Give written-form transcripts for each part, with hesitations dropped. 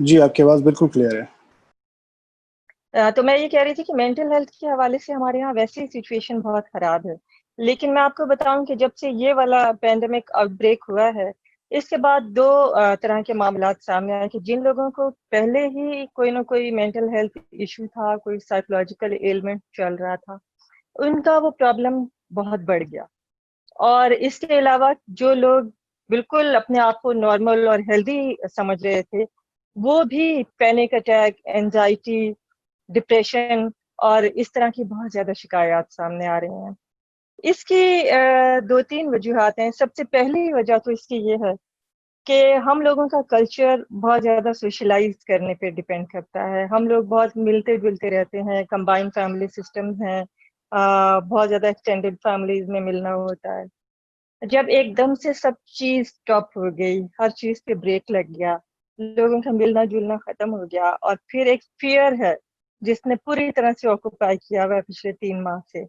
جی آپ کی آواز بالکل کلیئر ہے. تو میں یہ کہہ رہی تھی کہ مینٹل ہیلتھ کے حوالے سے ہمارے یہاں ویسے ہی سچویشن بہت خراب ہے، لیکن میں آپ کو بتاؤں کہ جب سے یہ والا پینڈیمک آؤٹ بریک ہوا ہے، اس کے بعد دو طرح کے معاملات سامنے آئے کہ جن لوگوں کو پہلے ہی کوئی نہ کوئی مینٹل ہیلتھ ایشو تھا، کوئی سائیکولوجیکل ایلمنٹ چل رہا تھا، ان کا وہ پرابلم بہت بڑھ گیا. اور اس کے علاوہ جو لوگ بالکل اپنے آپ کو نارمل اور ہیلدی سمجھ رہے تھے، وہ بھی پینک اٹیک، اینزائٹی، ڈپریشن اور اس طرح کی بہت زیادہ شکایات سامنے آ رہی ہیں. اس کی دو تین وجوہات ہیں. سب سے پہلی وجہ تو اس کی یہ ہے کہ ہم لوگوں کا کلچر بہت زیادہ سوشلائز کرنے پہ ڈپینڈ کرتا ہے. ہم لوگ بہت ملتے جلتے رہتے ہیں، کمبائن فیملی سسٹمز ہیں، بہت زیادہ ایکسٹینڈیڈ فیملیز میں ملنا ہوتا ہے. جب ایک دم سے سب چیز اسٹاپ ہو گئی، ہر چیز پہ بریک لگ گیا، لوگوں کا ملنا جلنا ختم ہو گیا، اور پھر ایک فیئر ہے جس نے پوری طرح سے آکوپائی کیا ہوا ہے پچھلے 3 ماہ سے.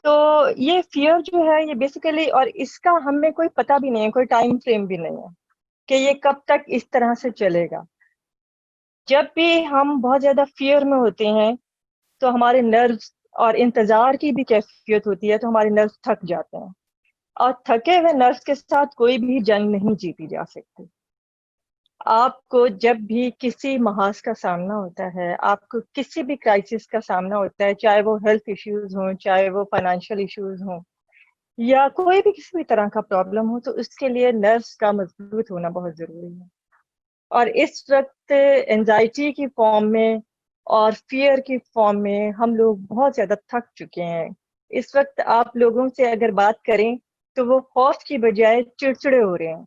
تو یہ فیئر جو ہے یہ بیسیکلی، اور اس کا ہمیں کوئی پتہ بھی نہیں ہے، کوئی ٹائم فریم بھی نہیں ہے کہ یہ کب تک اس طرح سے چلے گا. جب بھی ہم بہت زیادہ فیئر میں ہوتے ہیں تو ہمارے نروز اور انتظار کی بھی کیفیت ہوتی ہے، تو ہمارے نروز تھک جاتے ہیں، اور تھکے ہوئے نروز کے ساتھ کوئی بھی جنگ نہیں جیتی جا سکتی. آپ کو جب بھی کسی محاذ کا سامنا ہوتا ہے، آپ کو کسی بھی کرائسس کا سامنا ہوتا ہے، چاہے وہ ہیلتھ ایشوز ہوں، چاہے وہ فائنینشیل ایشوز ہوں، یا کوئی بھی کسی بھی طرح کا پرابلم ہو، تو اس کے لیے نروز کا مضبوط ہونا بہت ضروری ہے. اور اس وقت اینزائٹی کی فارم میں اور فیئر کی فارم میں ہم لوگ بہت زیادہ تھک چکے ہیں. اس وقت آپ لوگوں سے اگر بات کریں تو وہ خوف کی بجائے چڑچڑے ہو رہے ہیں.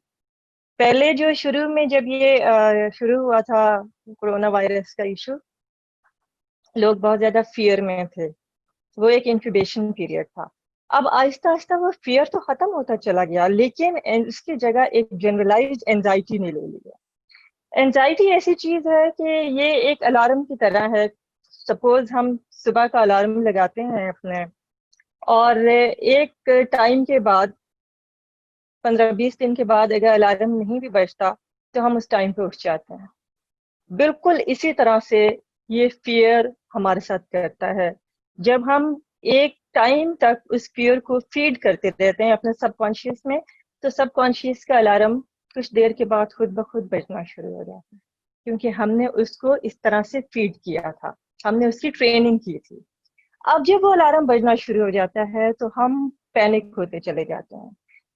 پہلے جو شروع میں جب یہ شروع ہوا تھا کورونا وائرس کا ایشو، لوگ بہت زیادہ فیئر میں تھے، وہ ایک انکیوبیشن پیریڈ تھا. اب آہستہ آہستہ وہ فیئر تو ختم ہوتا چلا گیا، لیکن اس کی جگہ ایک جنرلائزڈ اینزائٹی نے لے لیا. اینزائٹی ایسی چیز ہے کہ یہ ایک الارم کی طرح ہے. سپوز ہم صبح کا الارم لگاتے ہیں اپنے، اور ایک ٹائم کے بعد 15-20 دن کے بعد اگر الارم نہیں بھی بجتا تو ہم اس ٹائم پہ اٹھ جاتے ہیں. بالکل اسی طرح سے یہ فیئر ہمارے ساتھ کرتا ہے. جب ہم ایک ٹائم تک اس فیئر کو فیڈ کرتے رہتے ہیں اپنے سب کانشیس میں، تو سب کانشیس کا الارم کچھ دیر کے بعد خود بخود بجنا شروع ہو جاتا ہے، کیونکہ ہم نے اس کو اس طرح سے فیڈ کیا تھا، ہم نے اس کی ٹریننگ کی تھی. اب جب وہ الارم بجنا شروع ہو جاتا ہے تو ہم پینک ہوتے چلے جاتے ہیں.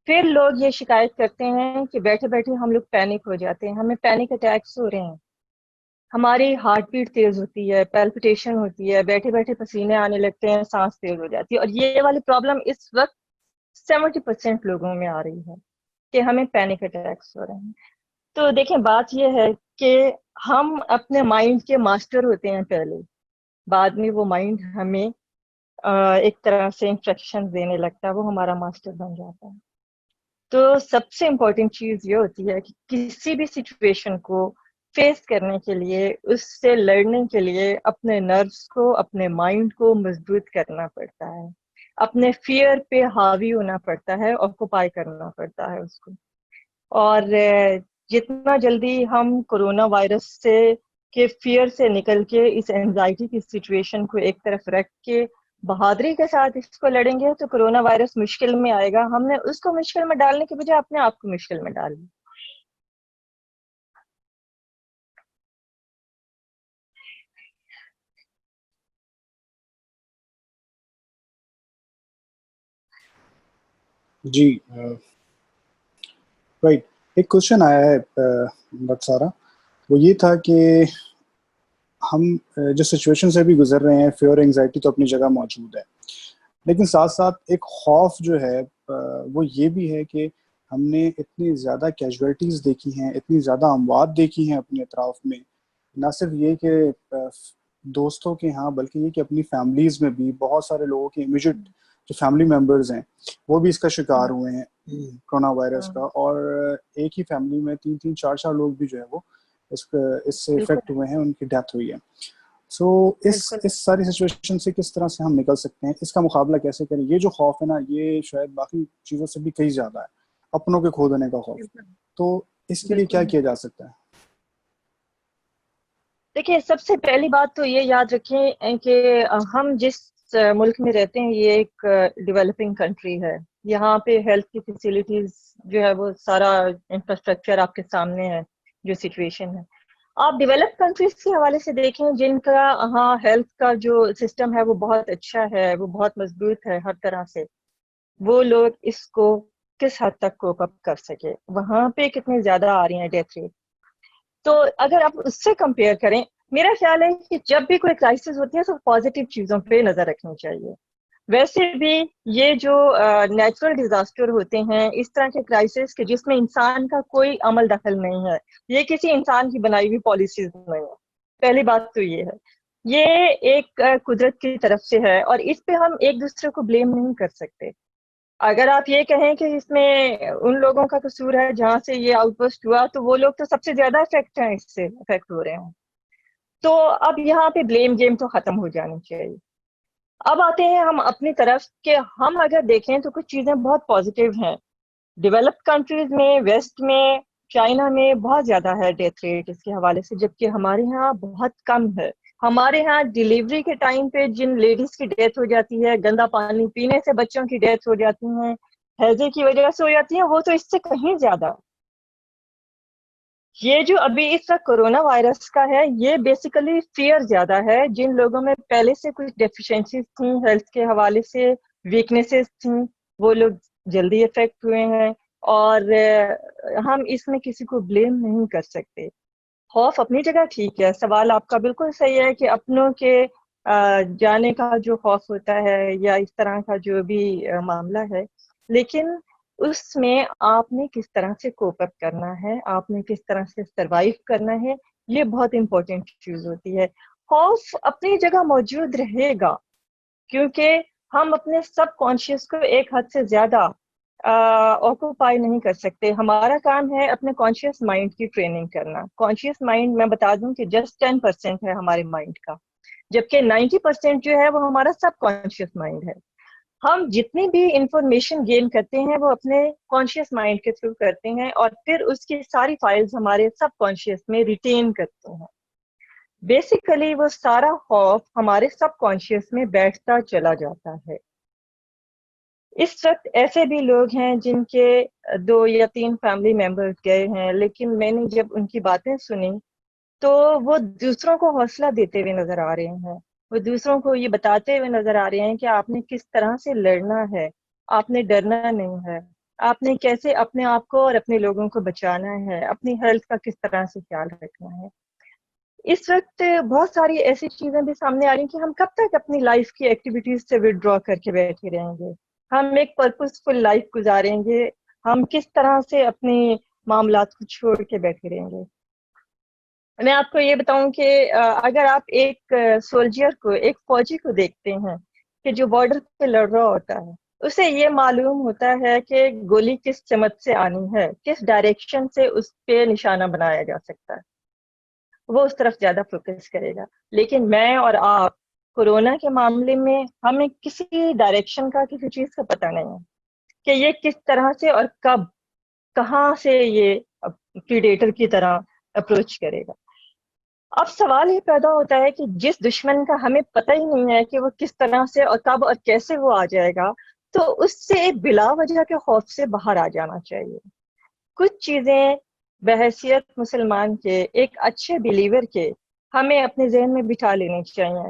پھر لوگ یہ شکایت کرتے ہیں کہ بیٹھے بیٹھے ہم لوگ پینک ہو جاتے ہیں، ہمیں پینک اٹیکس ہو رہے ہیں، ہماری ہارٹ بیٹ تیز ہوتی ہے، پیلپٹیشن ہوتی ہے، بیٹھے بیٹھے پسینے آنے لگتے ہیں، سانس تیز ہو جاتی ہے. اور یہ والی پرابلم اس وقت 70% لوگوں میں آ رہی ہے کہ ہمیں پینک اٹیکس ہو رہے ہیں. تو دیکھیں بات یہ ہے کہ ہم اپنے مائنڈ کے ماسٹر ہوتے ہیں پہلے، بعد میں وہ مائنڈ ہمیں ایک طرح سے انسٹرکشن دینے لگتا ہے، وہ ہمارا ماسٹر بن جاتا ہے. تو سب سے امپورٹنٹ چیز یہ ہوتی ہے کہ کسی بھی سچویشن کو فیس کرنے کے لیے، اس سے لڑنے کے لیے اپنے نروس کو، اپنے مائنڈ کو مضبوط کرنا پڑتا ہے، اپنے فیئر پہ حاوی ہونا پڑتا ہے، آکوپائی کرنا پڑتا ہے اس کو. اور جتنا جلدی ہم کورونا وائرس سے کے فیئر سے نکل کے اس اینزائٹی کی سچویشن کو ایک طرف رکھ کے بہادری کے ساتھ اس کو لڑیں گے تو کورونا وائرس مشکل میں آئے گا. ہم نے اس کو مشکل میں ڈالنے کے بجائے اپنے آپ کو مشکل میں ڈال دی. جی رائٹ. ایک کوشچن آیا ہے ڈاکٹر سارا، وہ یہ تھا کہ ہم جو سچویشن سے بھی گزر رہے ہیں، فیئر انگزائٹی تو اپنی جگہ موجود ہے، لیکن ساتھ ساتھ ایک خوف جو ہے وہ یہ بھی ہے کہ ہم نے اتنی زیادہ کیجویلٹیز دیکھی ہیں، اتنی زیادہ اموات دیکھی ہیں اپنے اطراف میں، نہ صرف یہ کہ دوستوں کے ہاں، بلکہ یہ کہ اپنی فیملیز میں بھی بہت سارے لوگوں کے امیجیٹ جو فیملی ممبرز ہیں وہ بھی اس کا شکار ہوئے ہیں کرونا وائرس کا. اور ایک ہی فیملی میں 3-4 لوگ بھی جو ہے وہ اس سے افیکٹ ہوئے ہیں، ان کی ڈیتھ ہوئی ہے. سو اس ساری سچویشن سے کس طرح سے ہم نکل سکتے ہیں، اس کا مقابلہ کیسے کریں؟ یہ جو خوف ہے نا، یہ شاید باقی چیزوں سے بھی کئی زیادہ ہے، اپنوں کے کھو دینے کا خوف. تو اس کے لیے کیا کیا جا سکتا ہے؟ دیکھیے، سب سے پہلی بات تو یہ یاد رکھیں کہ ہم جس ملک میں رہتے ہیں یہ ایک ڈیولپنگ کنٹری ہے. یہاں پہ ہیلتھ کی فیسلٹیز جو ہے وہ سارا انفراسٹرکچر آپ کے سامنے ہے. جو سچویشن ہے آپ ڈیولپ کنٹریز کے حوالے سے دیکھیں جن کا ہاں ہیلتھ کا جو سسٹم ہے وہ بہت اچھا ہے, وہ بہت مضبوط ہے ہر طرح سے, وہ لوگ اس کو کس حد تک کوپ اپ کر سکے, وہاں پہ کتنے زیادہ آ رہی ہیں ڈیتھ ریٹ. تو اگر آپ اس سے کمپیئر کریں, میرا خیال ہے کہ جب بھی کوئی کرائسس ہوتی ہے تو پازیٹیو چیزوں پہ نظر رکھنی چاہیے. ویسے بھی یہ جو نیچرل ڈیزاسٹر ہوتے ہیں, اس طرح کے کرائسس کے جس میں انسان کا کوئی عمل دخل نہیں ہے, یہ کسی انسان کی بنائی ہوئی پالیسیز نہیں ہے. پہلی بات تو یہ ہے, یہ ایک قدرت کی طرف سے ہے اور اس پہ ہم ایک دوسرے کو بلیم نہیں کر سکتے. اگر آپ یہ کہیں کہ اس میں ان لوگوں کا قصور ہے جہاں سے یہ آؤٹ برسٹ ہوا, تو وہ لوگ تو سب سے زیادہ افیکٹ ہیں, اس سے افیکٹ ہو رہے ہیں. تو اب یہاں پہ بلیم گیم تو ختم ہو جانی چاہیے. اب آتے ہیں ہم اپنی طرف کہ ہم اگر دیکھیں تو کچھ چیزیں بہت پازیٹیو ہیں. ڈیولپڈ کنٹریز میں, ویسٹ میں, چائنا میں بہت زیادہ ہے ڈیتھ ریٹ اس کے حوالے سے, جبکہ ہمارے ہاں بہت کم ہے. ہمارے ہاں ڈیلیوری کے ٹائم پہ جن لیڈیز کی ڈیتھ ہو جاتی ہے, گندا پانی پینے سے بچوں کی ڈیتھ ہو جاتی ہیں, ہیضے کی وجہ سے ہو جاتی ہیں, وہ تو اس سے کہیں زیادہ. یہ جو ابھی اس وقت کورونا وائرس کا ہے, یہ بیسیکلی فیئر زیادہ ہے. جن لوگوں میں پہلے سے کچھ ڈیفیشنسیز تھیں ہیلتھ کے حوالے سے, ویکنیسز تھیں, وہ لوگ جلدی افیکٹ ہوئے ہیں. اور ہم اس میں کسی کو بلیم نہیں کر سکتے. خوف اپنی جگہ ٹھیک ہے, سوال آپ کا بالکل صحیح ہے کہ اپنوں کے جانے کا جو خوف ہوتا ہے یا اس طرح کا جو بھی معاملہ ہے, لیکن اس میں آپ نے کس طرح سے کوپ اپ کرنا ہے, آپ نے کس طرح سے سروائیو کرنا ہے, یہ بہت امپورٹنٹ چیز ہوتی ہے. خوف اپنی جگہ موجود رہے گا کیونکہ ہم اپنے سب کانشیس کو ایک حد سے زیادہ آکوپائی نہیں کر سکتے. ہمارا کام ہے اپنے کانشیس مائنڈ کی ٹریننگ کرنا. کانشیس مائنڈ میں بتا دوں کہ جسٹ 10% ہے ہمارے مائنڈ کا, جبکہ 90% جو ہے وہ ہمارا سب کانشیس مائنڈ ہے. ہم جتنی بھی انفارمیشن گین کرتے ہیں وہ اپنے کانشیس مائنڈ کے تھرو کرتے ہیں, اور پھر اس کی ساری فائلز ہمارے سب کانشیس میں ریٹین کرتے ہیں. بیسیکلی وہ سارا خوف ہمارے سب کانشیس میں بیٹھتا چلا جاتا ہے. اس وقت ایسے بھی لوگ ہیں جن کے 2 یا 3 فیملی ممبرز گئے ہیں, لیکن میں نے جب ان کی باتیں سنی تو وہ دوسروں کو حوصلہ دیتے ہوئے نظر آ رہے ہیں. وہ دوسروں کو یہ بتاتے ہوئے نظر آ رہے ہیں کہ آپ نے کس طرح سے لڑنا ہے, آپ نے ڈرنا نہیں ہے, آپ نے کیسے اپنے آپ کو اور اپنے لوگوں کو بچانا ہے, اپنی ہیلتھ کا کس طرح سے خیال رکھنا ہے. اس وقت بہت ساری ایسی چیزیں بھی سامنے آ رہی ہیں کہ ہم کب تک اپنی لائف کی ایکٹیویٹیز سے ودرا کر کے بیٹھے رہیں گے. ہم ایک پرپزفل لائف گزاریں گے, ہم کس طرح سے اپنے معاملات کو چھوڑ کے بیٹھے رہیں گے. میں آپ کو یہ بتاؤں کہ اگر آپ ایک سولجر کو, ایک فوجی کو دیکھتے ہیں کہ جو بارڈر پہ لڑ رہا ہوتا ہے, اسے یہ معلوم ہوتا ہے کہ گولی کس سمت سے آنی ہے, کس ڈائریکشن سے اس پہ نشانہ بنایا جا سکتا ہے, وہ اس طرف زیادہ فوکس کرے گا. لیکن میں اور آپ کورونا کے معاملے میں ہمیں کسی ڈائریکشن کا, کسی چیز کا پتہ نہیں ہے کہ یہ کس طرح سے اور کب, کہاں سے یہ پریڈیٹر کی طرح اپروچ کرے گا. اب سوال یہ پیدا ہوتا ہے کہ جس دشمن کا ہمیں پتہ ہی نہیں ہے کہ وہ کس طرح سے اور کب اور کیسے وہ آ جائے گا, تو اس سے بلا وجہ کے خوف سے باہر آ جانا چاہیے. کچھ چیزیں بحیثیت مسلمان کے, ایک اچھے بلیور کے, ہمیں اپنے ذہن میں بٹھا لینی چاہیے.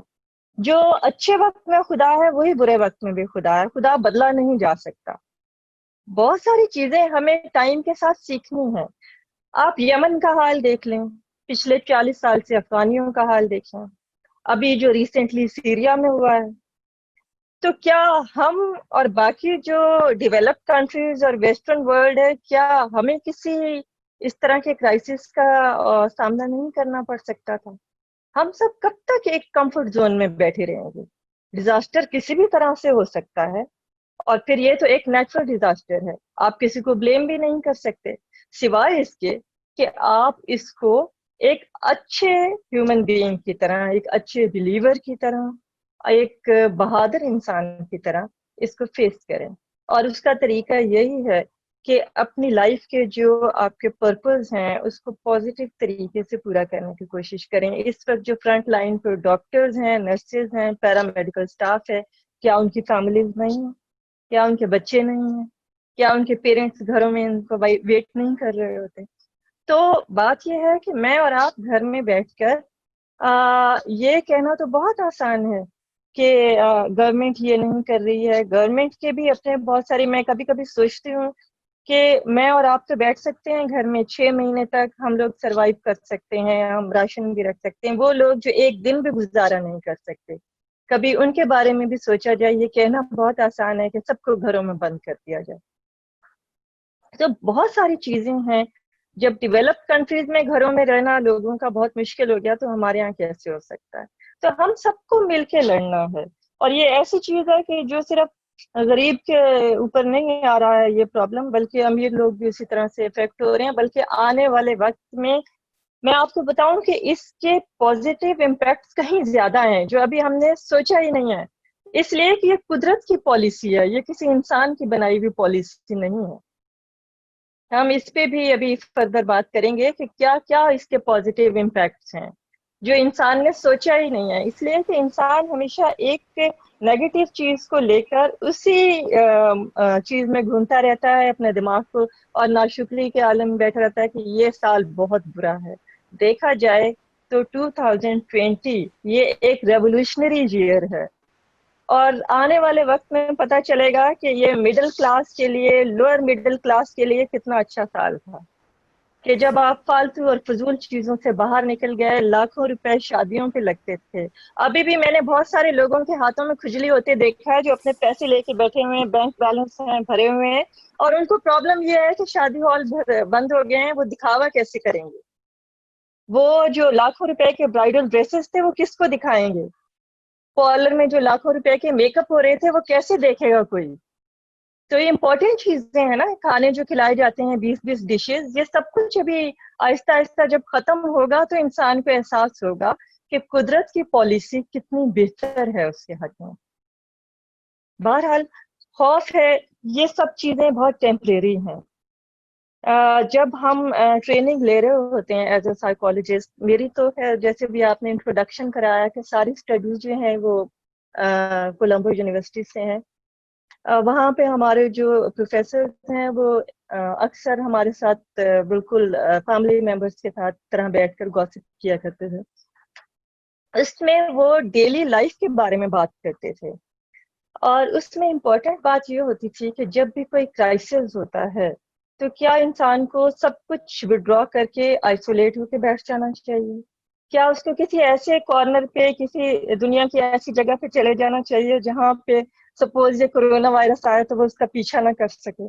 جو اچھے وقت میں خدا ہے وہی برے وقت میں بھی خدا ہے, خدا بدلا نہیں جا سکتا. بہت ساری چیزیں ہمیں ٹائم کے ساتھ سیکھنی ہیں. آپ یمن کا حال دیکھ لیں, پچھلے 40 سال سے افغانیوں کا حال دیکھیں, ابھی جو ریسنٹلی سیریا میں ہوا ہے. تو کیا ہم اور باقی جو ڈیولپڈ کنٹریز اور ویسٹرن ورلڈ ہے, کیا ہمیں کسی اس طرح کے کرائسس کا سامنا نہیں کرنا پڑ سکتا تھا؟ ہم سب کب تک ایک کمفرٹ زون میں بیٹھے رہیں گے؟ ڈیزاسٹر کسی بھی طرح سے ہو سکتا ہے, اور پھر یہ تو ایک نیچرل ڈیزاسٹر ہے, آپ کسی کو بلیم بھی نہیں کر سکتے سوائے اس کے کہ آپ اس کو ایک اچھے ہیومن بینگ کی طرح, ایک اچھے بلیور کی طرح, ایک بہادر انسان کی طرح اس کو فیس کریں. اور اس کا طریقہ یہی ہے کہ اپنی لائف کے جو آپ کے پرپز ہیں اس کو پازیٹیو طریقے سے پورا کرنے کی کوشش کریں. اس وقت جو فرنٹ لائن پہ ڈاکٹرز ہیں, نرسز ہیں, پیرا میڈیکل اسٹاف ہے, کیا ان کی فیملیز نہیں ہیں؟ کیا ان کے بچے نہیں ہیں؟ کیا ان کے پیرنٹس گھروں میں ان کو ویٹ نہیں کر رہے ہوتے؟ تو بات یہ ہے کہ میں اور آپ گھر میں بیٹھ کر یہ کہنا تو بہت آسان ہے کہ گورنمنٹ یہ نہیں کر رہی ہے. گورنمنٹ کے بھی اپنے بہت ساری, میں کبھی کبھی سوچتی ہوں کہ میں اور آپ تو بیٹھ سکتے ہیں گھر میں 6 مہینے تک ہم لوگ سروائیو کر سکتے ہیں, ہم راشن بھی رکھ سکتے ہیں. وہ لوگ جو ایک دن بھی گزارا نہیں کر سکتے, کبھی ان کے بارے میں بھی سوچا جائے. یہ کہنا بہت آسان ہے کہ سب کو گھروں میں بند کر دیا جائے. تو بہت ساری چیزیں ہیں. جب ڈیولپ کنٹریز میں گھروں میں رہنا لوگوں کا بہت مشکل ہو گیا تو ہمارے یہاں کیسے ہو سکتا ہے؟ تو ہم سب کو مل کے لڑنا ہے. اور یہ ایسی چیز ہے کہ جو صرف غریب کے اوپر نہیں آ رہا ہے یہ پرابلم, بلکہ امیر لوگ بھی اسی طرح سے افیکٹ ہو رہے ہیں. بلکہ آنے والے وقت میں آپ کو بتاؤں کہ اس کے پازیٹیو امپیکٹس کہیں زیادہ ہیں جو ابھی ہم نے سوچا ہی نہیں ہے. اس لیے کہ یہ قدرت کی پالیسی ہے, یہ کسی انسان کی بنائی ہوئی پالیسی نہیں ہے. ہم اس پہ بھی ابھی فردر بات کریں گے کہ کیا کیا اس کے پازیٹیو امپیکٹس ہیں جو انسان نے سوچا ہی نہیں ہے. اس لیے کہ انسان ہمیشہ ایک نیگیٹو چیز کو لے کر اسی چیز میں گھومتا رہتا ہے اپنے دماغ کو, اور ناشکری کے عالم میں بیٹھا رہتا ہے کہ یہ سال بہت برا ہے. دیکھا جائے تو 2020 یہ ایک ریولوشنری ایئر ہے, اور آنے والے وقت میں پتہ چلے گا کہ یہ مڈل کلاس کے لیے, لوئر مڈل کلاس کے لیے کتنا اچھا سال تھا. کہ جب آپ فالتو اور فضول چیزوں سے باہر نکل گئے, لاکھوں روپے شادیوں پہ لگتے تھے. ابھی بھی میں نے بہت سارے لوگوں کے ہاتھوں میں کھجلی ہوتے دیکھا ہے جو اپنے پیسے لے کے بیٹھے ہوئے ہیں, بینک بیلنس ہیں بھرے ہوئے ہیں, اور ان کو پرابلم یہ ہے کہ شادی ہال بند ہو گئے ہیں, وہ دکھاوا کیسے کریں گے؟ وہ جو لاکھوں روپے کے برائڈل ڈریسز تھے وہ کس کو دکھائیں گے؟ پارلر میں جو لاکھوں روپے کے میک اپ ہو رہے تھے وہ کیسے دیکھے گا کوئی؟ تو یہ امپورٹنٹ چیزیں ہیں نا, کھانے جو کھلائے جاتے ہیں 20 ڈشز, یہ سب کچھ ابھی آہستہ آہستہ جب ختم ہوگا تو انسان کو احساس ہوگا کہ قدرت کی پالیسی کتنی بہتر ہے اس کے حق میں. بہرحال خوف ہے, یہ سب چیزیں بہت ٹیمپریری ہیں. جب ہم ٹریننگ لے رہے ہوتے ہیں ایز اے سائیکالوجسٹ, میری تو ہے جیسے بھی آپ نے انٹروڈکشن کرایا کہ ساری اسٹڈیز جو ہیں وہ کولمبو یونیورسٹی سے ہیں. وہاں پہ ہمارے جو پروفیسر ہیں وہ اکثر ہمارے ساتھ بالکل فیملی ممبرس کے ساتھ طرح بیٹھ کر گوسپ کیا کرتے تھے. اس میں وہ ڈیلی لائف کے بارے میں بات کرتے تھے, اور اس میں امپورٹنٹ بات یہ ہوتی تھی کہ جب بھی کوئی کرائسس ہوتا ہے تو کیا انسان کو سب کچھ ودرا کر کے آئسولیٹ ہو کے بیٹھ جانا چاہیے؟ کیا اس کو کسی ایسے کارنر پہ, کسی دنیا کی ایسی جگہ پہ چلے جانا چاہیے جہاں پہ سپوز یہ کورونا وائرس آئے تو وہ اس کا پیچھا نہ کر سکے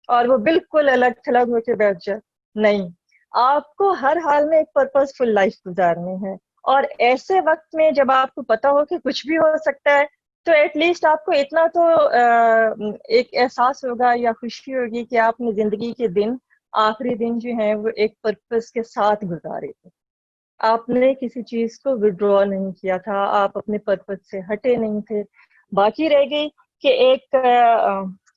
اور وہ بالکل الگ تھلگ ہو کے بیٹھ جائے؟ نہیں, آپ کو ہر حال میں ایک پرپز فل لائف گزارنی ہے. اور ایسے وقت میں جب آپ کو پتا ہو کہ کچھ بھی ہو سکتا ہے تو ایٹ لیسٹ آپ کو اتنا تو ایک احساس ہوگا یا خوشی ہوگی کہ آپ نے زندگی کے دن, آخری دن جو ہیں وہ ایک پرپز کے ساتھ گزارے تھے. آپ نے کسی چیز کو ودرا نہیں کیا تھا, آپ اپنے پرپز سے ہٹے نہیں تھے. باقی رہ گئی کہ ایک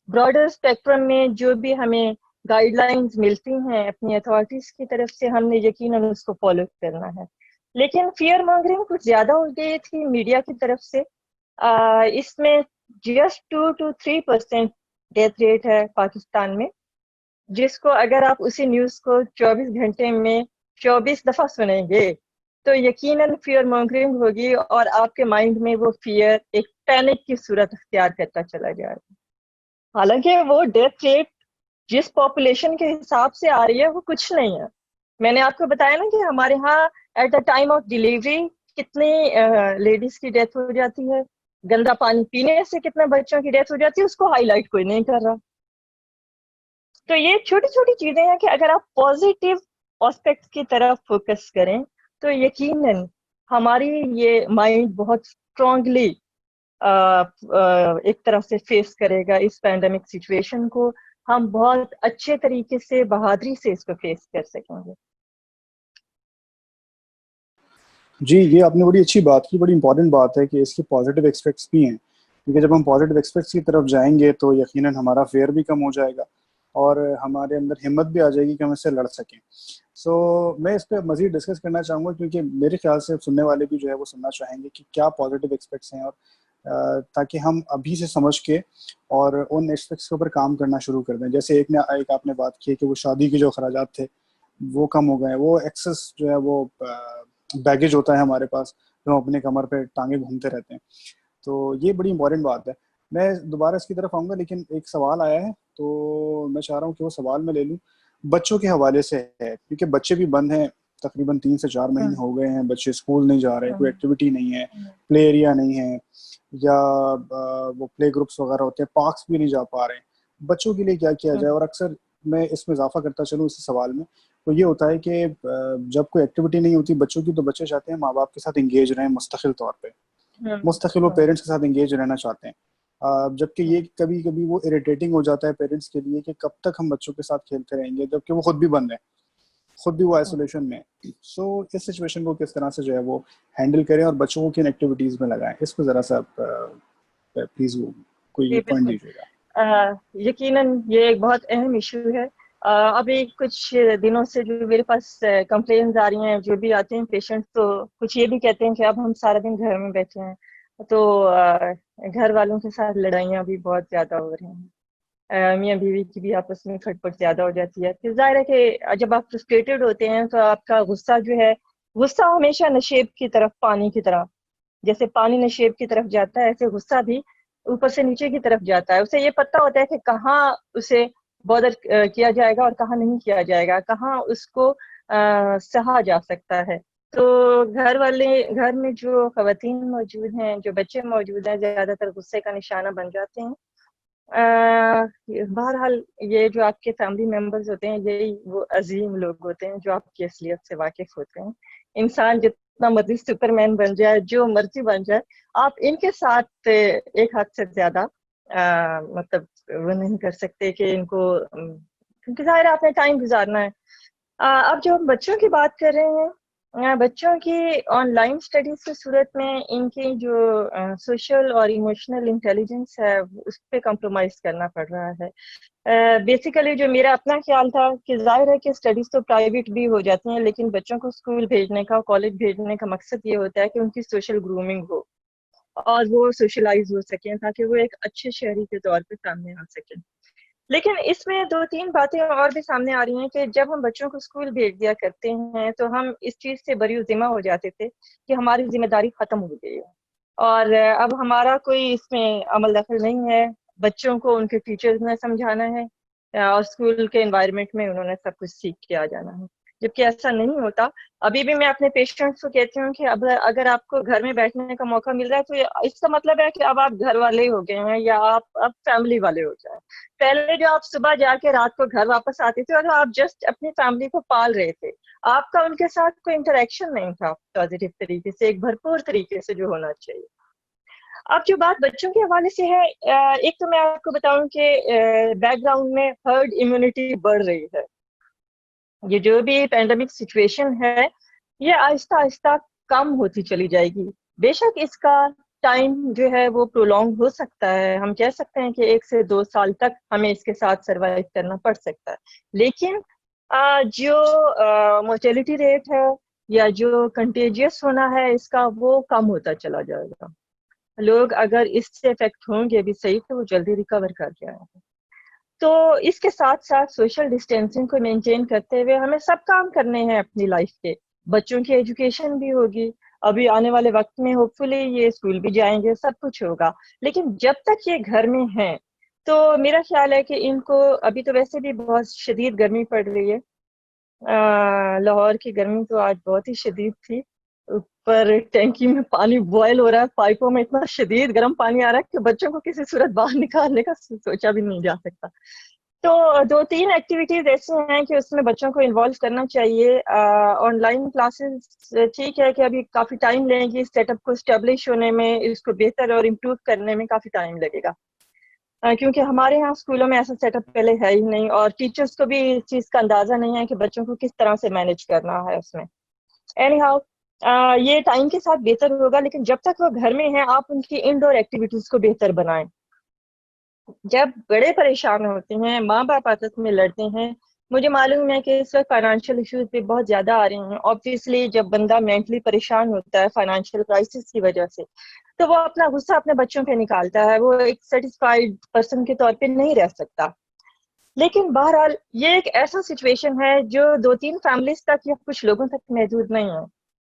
براڈر اسپیکٹرم میں جو بھی ہمیں گائیڈ لائنز ملتی ہیں اپنی اتھارٹیز کی طرف سے, ہم نے یقیناً اس کو فالو کرنا ہے. لیکن فیئر مانگرنگ کچھ زیادہ ہو گئی تھی میڈیا کی طرف سے. اس میں جسٹ 2 to 3% ڈیتھ ریٹ ہے پاکستان میں, جس کو اگر آپ اسی نیوز کو 24 گھنٹے میں 24 دفعہ سنیں گے تو یقیناً فیئر مانگرنگ ہوگی, اور آپ کے مائنڈ میں وہ فیئر ایک پینک کی صورت اختیار کرتا چلا جائے گا. حالانکہ وہ ڈیتھ ریٹ جس پاپولیشن کے حساب سے آ رہی ہے وہ کچھ نہیں ہے. میں نے آپ کو بتایا نا کہ ہمارے ہاں at the time of delivery کتنی لیڈیز کی ڈیتھ ہو جاتی ہے, گندا پانی پینے سے کتنے بچوں کی ڈیتھ ہو جاتی ہے, اس کو ہائی لائٹ کوئی نہیں کر رہا. تو یہ چھوٹی چھوٹی چیزیں ہیں کہ اگر آپ پازیٹیو آسپیکٹ کی طرف فوکس کریں تو یقیناً ہماری یہ مائنڈ بہت اسٹرانگلی ایک طرف سے فیس کرے گا اس پینڈیمک سچویشن کو. ہم بہت اچھے طریقے سے, بہادری سے اس کو فیس کر سکیں گے. جی, یہ آپ نے بڑی اچھی بات کی, بڑی امپورٹنٹ بات ہے کہ اس کے پازیٹیو ایکسپیکٹس بھی ہیں, کیونکہ جب ہم پازیٹیو ایکسپیکٹس کی طرف جائیں گے تو یقیناً ہمارا فیئر بھی کم ہو جائے گا. اور ہمارے اندر ہمت بھی آ جائے گی کہ ہم اس سے لڑ سکیں. سو میں اس پہ مزید ڈسکس کرنا چاہوں گا کیونکہ میرے خیال سے سننے والے بھی جو ہے وہ سننا چاہیں گے کہ کیا پازیٹیو ایکسپیکٹس ہیں، اور تاکہ ہم ابھی سے سمجھ کے اور ان ایسپیکٹس کے اوپر کام کرنا شروع کر دیں. جیسے ایک آپ نے بات کی کہ وہ شادی کے جو اخراجات تھے وہ کم ہو گئے، وہ ایکسس جو ہے وہ بیگیج ہوتا ہے ہمارے پاس جو ہم اپنے کمر پہ ٹانگے گھومتے رہتے ہیں. تو یہ بڑی امپورٹنٹ بات ہے. میں دوبارہ اس کی طرف آؤں گا لیکن ایک سوال آیا ہے تو میں چاہ رہا ہوں کہ وہ سوال میں لے لوں. بچوں کے حوالے سے ہے کیونکہ بچے بھی بند ہیں، تقریباً 3 سے 4 مہینے ہو گئے ہیں، بچے اسکول نہیں جا رہے، کوئی ایکٹیویٹی نہیں ہے، پلے ایریا نہیں ہے، یا وہ پلے گروپس وغیرہ ہوتے ہیں، پارکس بھی نہیں جا پا رہے ہیں. بچوں کے لیے کیا کیا جائے؟ اور اکثر میں اس میں اضافہ کرتا چلوں اس سوال میں، تو یہ ہوتا ہے کہ جب کوئی ایکٹیویٹی نہیں ہوتی بچوں کی تو بچے چاہتے ہیں ماں باپ کے ساتھ انگیج رہیں مستقل طور پہ، مستقل وہ پیرنٹس کے ساتھ انگیج رہنا چاہتے ہیں. جبکہ یہ کبھی کبھی وہ اریٹیٹنگ ہو جاتا ہے پیرنٹس کے لیے کہ کب تک ہم بچوں کے ساتھ کھیلتے رہیں گے جبکہ وہ خود بھی بند ہیں، خود بھی وہ آئسولیشن میں. سو اس سچویشن کو کس طرح سے جو ہے وہ ہینڈل کریں اور بچوں کو کن ایکٹیویٹیز میں لگائیں، اس پہ ذرا سا پلیز کوئی جی پوائنٹ بالکل. دیجیے گا. یقیناً یہ ایک بہت اہم ایشو ہے. ابھی کچھ دنوں سے جو میرے پاس کمپلینز آ رہی ہیں، جو بھی آتے ہیں پیشنٹ، تو کچھ یہ بھی کہتے ہیں کہ اب ہم سارا دن گھر میں بیٹھے ہیں تو گھر والوں کے ساتھ لڑائیاں بھی بہت زیادہ ہو رہی ہیں، میاں بیوی کی بھی آپس میں کھٹ پٹ زیادہ ہو جاتی ہے. پھر ظاہر ہے کہ جب آپ فرسٹریٹڈ ہوتے ہیں تو آپ کا غصہ جو ہے، غصہ ہمیشہ نشیب کی طرف، پانی کی طرح، جیسے پانی نشیب کی طرف جاتا ہے ایسے غصہ بھی اوپر سے نیچے کی طرف جاتا ہے. اسے یہ پتہ ہوتا ہے کہ کہاں اسے بادر کیا جائے گا اور کہاں نہیں کیا جائے گا، کہاں اس کو سہا جا سکتا ہے. تو گھر میں جو خواتین موجود ہیں، جو بچے موجود ہیں، زیادہ تر غصے کا نشانہ بن جاتے ہیں. بہرحال یہ جو آپ کے فیملی ممبرز ہوتے ہیں یہی وہ عظیم لوگ ہوتے ہیں جو آپ کی اصلیت سے واقف ہوتے ہیں. انسان جتنا مرضی سپر مین بن جائے، جو مرضی بن جائے، آپ ان کے ساتھ ایک حد سے زیادہ مطلب وہ نہیں کر سکتے کہ ان کو، کیونکہ ظاہر آپ نے ٹائم گزارنا ہے. اب جو ہم بچوں کی بات کر رہے ہیں، بچوں کی آن لائن اسٹڈیز کی صورت میں ان کی جو سوشل اور ایموشنل انٹیلیجنس ہے اس پہ کمپرومائز کرنا پڑ رہا ہے. بیسیکلی جو میرا اپنا خیال تھا کہ ظاہر ہے کہ اسٹڈیز تو پرائیویٹ بھی ہو جاتی ہیں، لیکن بچوں کو اسکول بھیجنے کا، کالج بھیجنے کا مقصد یہ ہوتا ہے کہ ان کی سوشل گرومنگ ہو اور وہ سوشلائز ہو سکیں تاکہ وہ ایک اچھے شہری کے طور پہ سامنے آ سکیں. لیکن اس میں 2-3 باتیں اور بھی سامنے آ رہی ہیں کہ جب ہم بچوں کو اسکول بھیج دیا کرتے ہیں تو ہم اس چیز سے بری ذمہ ہو جاتے تھے کہ ہماری ذمہ داری ختم ہو گئی ہے اور اب ہمارا کوئی اس میں عمل دخل نہیں ہے. بچوں کو ان کے ٹیچرز نے سمجھانا ہے اور اسکول کے انوائرمنٹ میں انہوں نے سب کچھ سیکھ کے آ جانا ہے، جبکہ ایسا نہیں ہوتا. ابھی بھی میں اپنے پیشنٹس کو کہتی ہوں کہ اب اگر آپ کو گھر میں بیٹھنے کا موقع مل رہا ہے تو اس کا مطلب ہے کہ اب آپ گھر والے ہو گئے ہیں یا آپ اب فیملی والے ہو جائیں. پہلے جو آپ صبح جا کے رات کو گھر واپس آتے تھے اور آپ جسٹ اپنی فیملی کو پال رہے تھے، آپ کا ان کے ساتھ کوئی انٹریکشن نہیں تھا پازیٹیو طریقے سے، ایک بھرپور طریقے سے جو ہونا چاہیے. اب جو بات بچوں کے حوالے سے ہے، ایک تو میں آپ کو بتاؤں کہ بیک گراؤنڈ میں ہرڈ امیونٹی بڑھ رہی ہے. یہ جو بھی پینڈیمک سچویشن ہے یہ آہستہ آہستہ کم ہوتی چلی جائے گی. بے شک اس کا ٹائم جو ہے وہ پرولونگ ہو سکتا ہے، ہم کہہ سکتے ہیں کہ 1 سے 2 سال تک ہمیں اس کے ساتھ سروائیو کرنا پڑ سکتا ہے، لیکن جو مورٹیلٹی ریٹ ہے یا جو کنٹیجیس ہونا ہے اس کا وہ کم ہوتا چلا جائے گا. لوگ اگر اس سے افیکٹ ہوں گے بھی صحیح تو وہ جلدی ریکور کر کے آئیں گے. تو اس کے ساتھ ساتھ سوشل ڈسٹینسنگ کو مینٹین کرتے ہوئے ہمیں سب کام کرنے ہیں اپنی لائف کے. بچوں کی ایجوکیشن بھی ہوگی، ابھی آنے والے وقت میں ہوپ فلی یہ اسکول بھی جائیں گے، سب کچھ ہوگا، لیکن جب تک یہ گھر میں ہیں تو میرا خیال ہے کہ ان کو، ابھی تو ویسے بھی بہت شدید گرمی پڑ رہی ہے، لاہور کی گرمی تو آج بہت ہی شدید تھی. اوپر ٹینکی میں پانی بوائل ہو رہا ہے، پائپوں میں اتنا شدید گرم پانی آ رہا ہے کہ بچوں کو کسی صورت باہر نکالنے کا سوچا بھی نہیں جا سکتا. تو 2-3 ایکٹیویٹیز ایسے ہیں کہ اس میں بچوں کو انوالو کرنا چاہیے. آن لائن کلاسز ٹھیک ہے کہ ابھی کافی ٹائم لیں گی سیٹ اپ کو اسٹیبلش ہونے میں، اس کو بہتر اور امپروو کرنے میں کافی ٹائم لگے گا، کیونکہ ہمارے ہاں اسکولوں میں ایسا سیٹ اپ پہلے ہے ہی نہیں اور ٹیچرس کو بھی اس چیز کا اندازہ نہیں ہے کہ بچوں کو کس طرح سے مینیج کرنا ہے اس میں. اینی ہاؤ یہ ٹائم کے ساتھ بہتر ہوگا، لیکن جب تک وہ گھر میں ہیں آپ ان کی انڈور ایکٹیویٹیز کو بہتر بنائیں. جب بڑے پریشان ہوتے ہیں، ماں باپ آپس میں لڑتے ہیں، مجھے معلوم ہے کہ اس وقت فائنانشیل ایشوز بھی بہت زیادہ آ رہے ہیں. آبویسلی جب بندہ مینٹلی پریشان ہوتا ہے فائنانشیل کرائسس کی وجہ سے، تو وہ اپنا غصہ اپنے بچوں پہ نکالتا ہے، وہ ایک سیٹسفائیڈ پرسن کے طور پہ نہیں رہ سکتا. لیکن بہرحال یہ ایک ایسا سچویشن ہے جو 2-3 فیملیز تک یا کچھ لوگوں تک محدود نہیں ہے.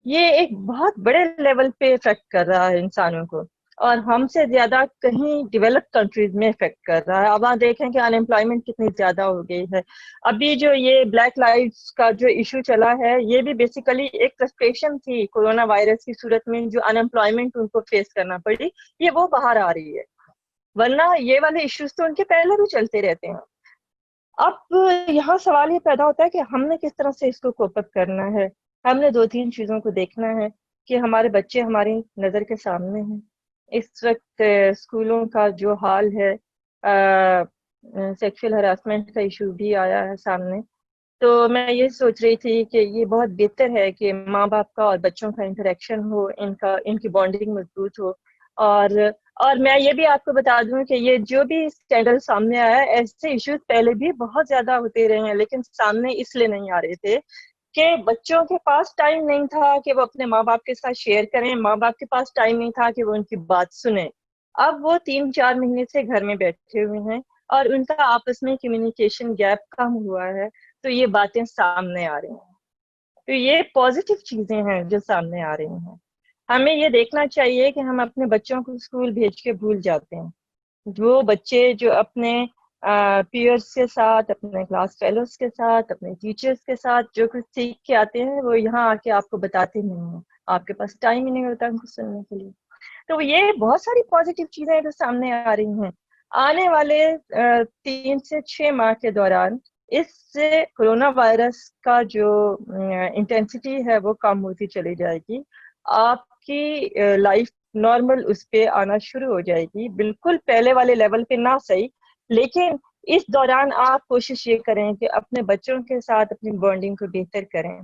یہ ایک بہت بڑے لیول پہ افیکٹ کر رہا ہے انسانوں کو، اور ہم سے زیادہ کہیں ڈیولپ کنٹریز میں افیکٹ کر رہا ہے. اب آپ دیکھیں کہ ان امپلائمنٹ کتنی زیادہ ہو گئی ہے. ابھی جو یہ بلیک لائٹس کا جو ایشو چلا ہے، یہ بھی بیسیکلی ایک فرسٹریشن تھی کورونا وائرس کی صورت میں، جو ان امپلائمنٹ ان کو فیس کرنا پڑی، یہ وہ باہر آ رہی ہے. ورنہ یہ والے ایشوز تو ان کے پہلے بھی چلتے رہتے ہیں. اب یہاں سوال یہ پیدا ہوتا ہے کہ ہم نے کس طرح سے اس کو کوپ اپ کرنا ہے. ہم نے 2-3 چیزوں کو دیکھنا ہے کہ ہمارے بچے ہماری نظر کے سامنے ہیں. اس وقت اسکولوں کا جو حال ہے، سیکشل ہراسمنٹ کا ایشو بھی آیا ہے سامنے. تو میں یہ سوچ رہی تھی کہ یہ بہت بہتر ہے کہ ماں باپ کا اور بچوں کا انٹریکشن ہو، ان کی بانڈنگ مضبوط ہو. اور میں یہ بھی آپ کو بتا دوں کہ یہ جو بھی اسکینڈل سامنے آیا ہے، ایسے ایشوز پہلے بھی بہت زیادہ ہوتے رہے ہیں، لیکن سامنے اس لیے نہیں آ رہے تھے کہ بچوں کے پاس ٹائم نہیں تھا کہ وہ اپنے ماں باپ کے ساتھ شیئر کریں، ماں باپ کے پاس ٹائم نہیں تھا کہ وہ ان کی بات سنیں. اب وہ 3-4 مہینے سے گھر میں بیٹھے ہوئے ہیں اور ان کا آپس میں کمیونیکیشن گیپ کم ہوا ہے، تو یہ باتیں سامنے آ رہی ہیں. تو یہ پازیٹیو چیزیں ہیں جو سامنے آ رہی ہیں. ہمیں یہ دیکھنا چاہیے کہ ہم اپنے بچوں کو اسکول بھیج کے بھول جاتے ہیں. وہ بچے جو اپنے پیئرس کے ساتھ، اپنے کلاس فیلوز کے ساتھ، اپنے ٹیچرس کے ساتھ جو کچھ سیکھ کے آتے ہیں، وہ یہاں آ کے آپ کو بتاتے نہیں ہیں. آپ کے پاس ٹائم ہی نہیں ہوتا ان کو سننے کے لیے. تو یہ بہت ساری پازیٹیو چیزیں جو سامنے آ رہی ہیں. آنے والے 3 سے 6 ماہ کے دوران اس سے کورونا وائرس کا جو انٹینسٹی ہے وہ کم ہوتی چلی جائے گی. آپ کی لائف نارمل اس پہ آنا شروع ہو جائے گی، بالکل پہلے والے لیول پہ نہ صحیح، لیکن اس دوران آپ کوشش یہ کریں کہ اپنے بچوں کے ساتھ اپنی بانڈنگ کو بہتر کریں.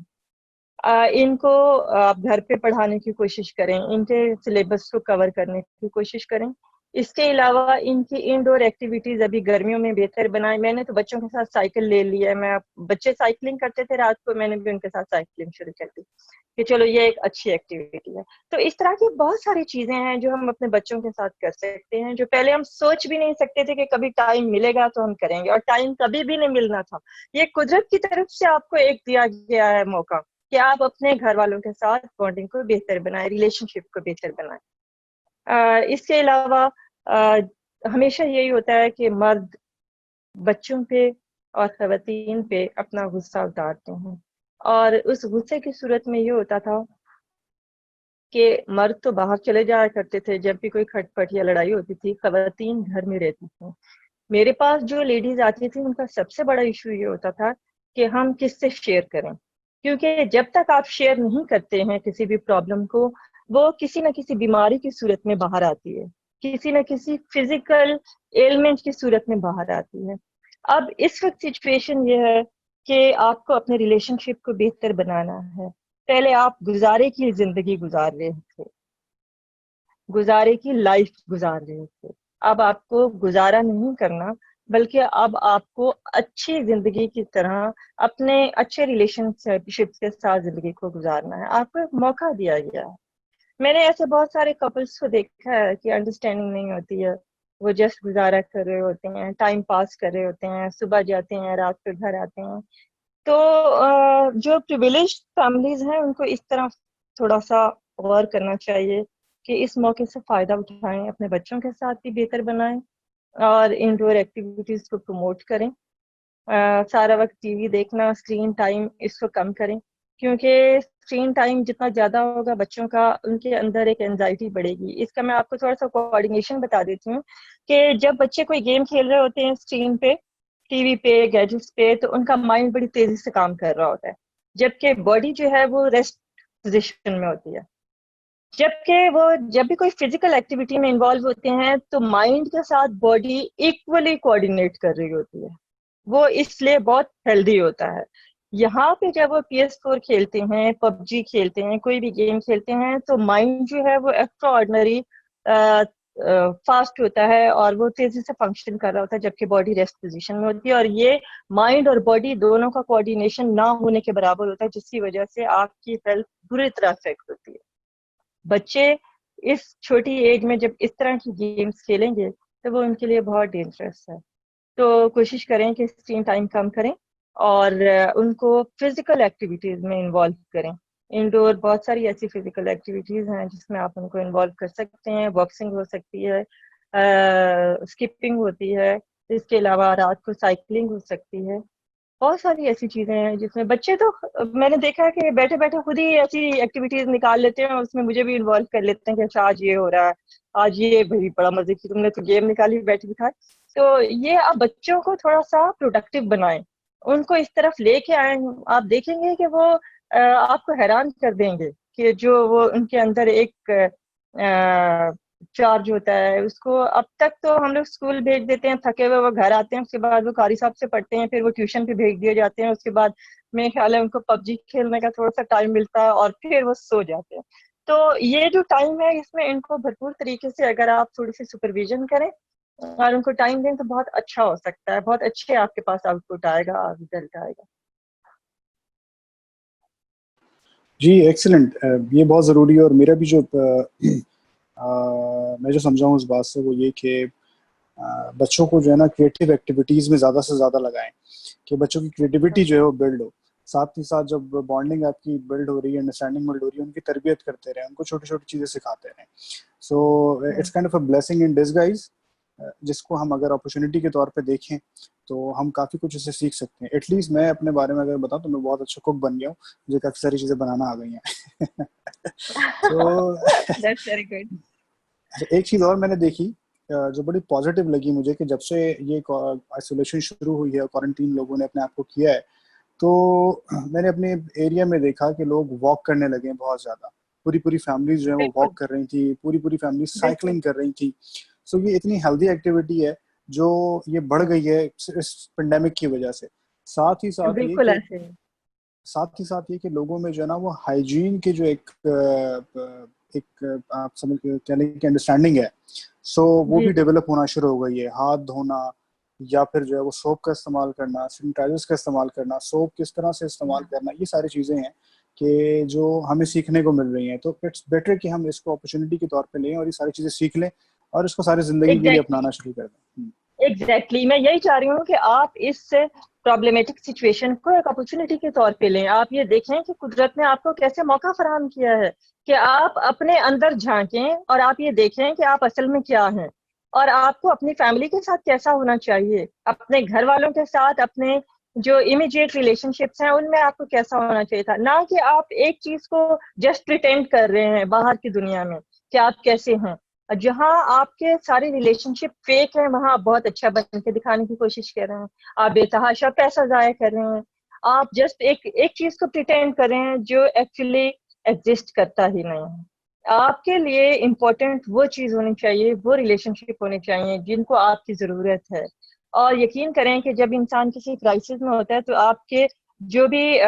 ان کو آپ گھر پہ پڑھانے کی کوشش کریں، ان کے سلیبس کو کور کرنے کی کوشش کریں. اس کے علاوہ ان کی انڈور ایکٹیویٹیز ابھی گرمیوں میں بہتر بنائیں. میں نے تو بچوں کے ساتھ سائیکل لے لیا ہے. بچے سائیکلنگ کرتے تھے رات کو، میں نے بھی ان کے ساتھ سائیکلنگ شروع کر دی کہ چلو یہ ایک اچھی ایکٹیویٹی ہے. تو اس طرح کی بہت ساری چیزیں ہیں جو ہم اپنے بچوں کے ساتھ کر سکتے ہیں، جو پہلے ہم سوچ بھی نہیں سکتے تھے کہ کبھی ٹائم ملے گا تو ہم کریں گے، اور ٹائم کبھی بھی نہیں ملنا تھا. یہ قدرت کی طرف سے آپ کو ایک دیا گیا ہے موقع کہ آپ اپنے گھر والوں کے ساتھ بانڈنگ کو بہتر بنائیں، ریلیشن شپ کو بہتر بنائیں. اس کے علاوہ ہمیشہ یہی ہوتا ہے کہ مرد بچوں پہ اور خواتین پہ اپنا غصہ اتارتے ہیں، اور اس غصے کی صورت میں یہ ہوتا تھا کہ مرد تو باہر چلے جایا کرتے تھے جب بھی کوئی کھٹ پٹ یا لڑائی ہوتی تھی، خواتین گھر میں رہتی تھیں. میرے پاس جو لیڈیز آتی تھیں ان کا سب سے بڑا ایشو یہ ہوتا تھا کہ ہم کس سے شیئر کریں، کیونکہ جب تک آپ شیئر نہیں کرتے ہیں کسی بھی پرابلم کو، وہ کسی نہ کسی بیماری کی صورت میں باہر آتی ہے، کسی نہ کسی فزیکل ایلمنٹ کی صورت میں باہر آتی ہے. اب اس وقت سچویشن یہ ہے کہ آپ کو اپنے ریلیشن شپ کو بہتر بنانا ہے. پہلے آپ گزارے کی زندگی گزار رہے تھے، گزارے کی لائف گزار رہے تھے. اب آپ کو گزارا نہیں کرنا، بلکہ اب آپ کو اچھی زندگی کی طرح اپنے اچھے ریلیشن شپ کے ساتھ زندگی کو گزارنا ہے. آپ کو ایک موقع دیا گیا ہے. میں نے ایسے بہت سارے کپلس کو دیکھا ہے کہ انڈرسٹینڈنگ نہیں ہوتی ہے، وہ جسٹ گزارا کر رہے ہوتے ہیں، ٹائم پاس کر رہے ہوتے ہیں، صبح جاتے ہیں رات کو گھر آتے ہیں. تو جو پریویلیج فیملیز ہیں ان کو اس طرح تھوڑا سا غور کرنا چاہیے کہ اس موقع سے فائدہ اٹھائیں، اپنے بچوں کے ساتھ بھی بہتر بنائیں اور انڈور ایکٹیویٹیز کو پروموٹ کریں. سارا وقت ٹی وی دیکھنا، اسکرین ٹائم اس کو کم کریں، کیونکہ اسکرین ٹائم جتنا زیادہ ہوگا بچوں کا، ان کے اندر ایک اینزائٹی بڑھے گی. اس کا میں آپ کو تھوڑا سا کوآرڈینیشن بتا دیتی ہوں کہ جب بچے کوئی گیم کھیل رہے ہوتے ہیں اسکرین پہ، ٹی وی پہ، گیجٹس پہ، تو ان کا مائنڈ بڑی تیزی سے کام کر رہا ہوتا ہے، جبکہ باڈی جو ہے وہ ریسٹ پوزیشن میں ہوتی ہے. جبکہ وہ جب بھی کوئی فزیکل ایکٹیویٹی میں انوالو ہوتے ہیں تو مائنڈ کے ساتھ باڈی ایکولی کوآرڈینیٹ کر رہی ہوتی ہے، وہ اس لیے بہت ہیلدی ہوتا ہے. یہاں پہ جب وہ PS4 کھیلتے ہیں، PUBG کھیلتے ہیں، کوئی بھی گیم کھیلتے ہیں، تو مائنڈ جو ہے وہ ایکسٹرا آرڈنری فاسٹ ہوتا ہے اور وہ تیزی سے فنکشن کر رہا ہوتا ہے جبکہ باڈی ریسٹ پوزیشن میں ہوتی ہے, اور یہ مائنڈ اور باڈی دونوں کا کوآرڈینیشن نہ ہونے کے برابر ہوتا ہے, جس کی وجہ سے آپ کی ہیلتھ بری طرح افیکٹ ہوتی ہے. بچے اس چھوٹی ایج میں جب اس طرح کی گیمز کھیلیں گے تو وہ ان کے لیے بہت ڈینجرس ہے. تو کوشش کریں کہ اسکرین ٹائم کم کریں اور ان کو فزیکل ایکٹیویٹیز میں انوالو کریں. انڈور بہت ساری ایسی فزیکل ایکٹیویٹیز ہیں جس میں آپ ان کو انوالو کر سکتے ہیں. باکسنگ ہو سکتی ہے, اسکپنگ ہوتی ہے, اس کے علاوہ رات کو سائیکلنگ ہو سکتی ہے. بہت ساری ایسی چیزیں ہیں جس میں بچے تو میں نے دیکھا ہے کہ بیٹھے بیٹھے خود ہی ایسی ایکٹیویٹیز نکال لیتے ہیں اور اس میں مجھے بھی انوالو کر لیتے ہیں کہ اچھا آج یہ ہو رہا ہے, آج یہ بھائی بڑا مزے کی تم نے تو گیم نکالی بیٹھے بٹھائے. تو یہ آپ بچوں کو تھوڑا سا پروڈکٹیو بنائیں, ان کو اس طرف لے کے آئیں. آپ دیکھیں گے کہ وہ آپ کو حیران کر دیں گے کہ جو وہ ان کے اندر ایک چارج ہوتا ہے اس کو. اب تک تو ہم لوگ اسکول بھیج دیتے ہیں تھکے ہوئے, وہ گھر آتے ہیں, اس کے بعد وہ قاری صاحب سے پڑھتے ہیں, پھر وہ ٹیوشن پہ بھیج دیے جاتے ہیں, اس کے بعد میرے خیال ہے ان کو پب جی کھیلنے کا تھوڑا سا ٹائم ملتا ہے اور پھر وہ سو جاتے ہیں. تو یہ جو ٹائم ہے اس میں ان کو بھرپور طریقے سے اگر آپ تھوڑی سی سپرویژن کریں اور ان کو ٹائم دیں تو بہت اچھا ہو سکتا ہے, بہت اچھے آپ کے پاس آؤٹ پٹ آئے گا, رزلٹ آئے گا. جی ایکسلنٹ, یہ بہت ضروری ہے. اور میرا بھی جو میں جو سمجھا ہوں اس بات سے وہ یہ کہ بچوں کو جو ہے نا کریٹیو ایکٹیویٹیز میں زیادہ سے زیادہ لگائیں کہ بچوں کی کریٹیوٹی جو ہے وہ بلڈ ہو. ساتھ ہی ساتھ جب بانڈنگ آپ کی بلڈ ہو رہی ہے, انڈرسٹینڈنگ بلڈ ہو رہی ہے, ان کی تربیت کرتے رہیں, ان کو چھوٹی چھوٹی چیزیں سکھاتے رہیں. So it's kind of a blessing in disguise, جس کو ہم اگر اپرچونیٹی کے طور پہ دیکھیں تو ہم کافی کچھ اسے سیکھ سکتے ہیں. ایٹ لیسٹ میں اپنے بارے میں اگر بتاؤں تو میں بہت اچھا کوک بن گیا ہوں, مجھے کافی ساری چیزیں بنانا آ گئی ہیں. تو That's very good. ایک چیز اور میں نے دیکھی جو بڑی پازیٹیو لگی مجھے کہ جب سے یہ آئسولیشن شروع ہوئی ہے, کوارنٹین لوگوں نے اپنے آپ کو کیا ہے, تو میں نے اپنے ایریا میں دیکھا کہ لوگ واک کرنے لگے ہیں بہت زیادہ. پوری فیملیز جو ہیں وہ بالکل واک کر رہی تھی, پوری فیملیز بالکل سائیکلنگ کر رہی تھی. سو یہ اتنی ہیلدی ایکٹیویٹی ہے جو یہ بڑھ گئی ہے اس پینڈیمک کی وجہ سے. ساتھ ہی ساتھ یہ بالکل کہ ایسے ہی. لوگوں میں جو ہے نا وہ ہائیجین کی جو ایک آپ سمجھ کہنے کی انڈرسٹینڈنگ ہے, سو وہ جی بھی جی ڈیولپ ہونا شروع ہو گئی ہے. ہاتھ دھونا یا پھر جو ہے وہ سوپ کا استعمال کرنا, سینیٹائزرز کا استعمال کرنا, سوپ کس طرح سے استعمال کرنا, یہ ساری چیزیں ہیں کہ جو ہمیں سیکھنے کو مل رہی ہیں. تو اٹس بیٹر کہ ہم اس کو اپرچونیٹی کے طور پہ لیں اور یہ ساری چیزیں سیکھ لیں اور اس کو ساری زندگی کے لیے ایگزیکٹلی اپنانا شروع کر دیں. ایگزیکٹلی میں یہی چاہ رہی ہوں کہ آپ اس پرابلمیٹک سچویشن کو ایک اپرچونیٹی کے طور پہ لیں. آپ یہ دیکھیں کہ قدرت نے آپ کو کیسے موقع فراہم کیا ہے کہ آپ اپنے اندر جھانکیں اور آپ یہ دیکھیں کہ آپ اصل میں کیا ہیں اور آپ کو اپنی فیملی کے ساتھ کیسا ہونا چاہیے, اپنے گھر والوں کے ساتھ, اپنے جو امیڈیٹ ریلیشن شپس ہیں ان میں آپ کو کیسا ہونا چاہیے تھا. نہ کہ آپ ایک چیز کو جسٹ پریٹینڈ کر رہے ہیں باہر کی دنیا میں کہ آپ کیسے ہیں. جہاں آپ کے سارے ریلیشن شپ فیک ہیں وہاں آپ بہت اچھا بن کے دکھانے کی کوشش کر رہے ہیں, آپ بے تحاشا پیسہ ضائع کر رہے ہیں, آپ جسٹ ایک چیز کو پریٹینڈ کر رہے ہیں جو ایکچولی ایگزسٹ کرتا ہی نہیں ہے. آپ کے لیے امپورٹنٹ وہ چیز ہونی چاہیے, وہ ریلیشن شپ ہونی چاہیے جن کو آپ کی ضرورت ہے. اور یقین کریں کہ جب انسان کسی کرائسس میں ہوتا ہے تو آپ کے جو بھی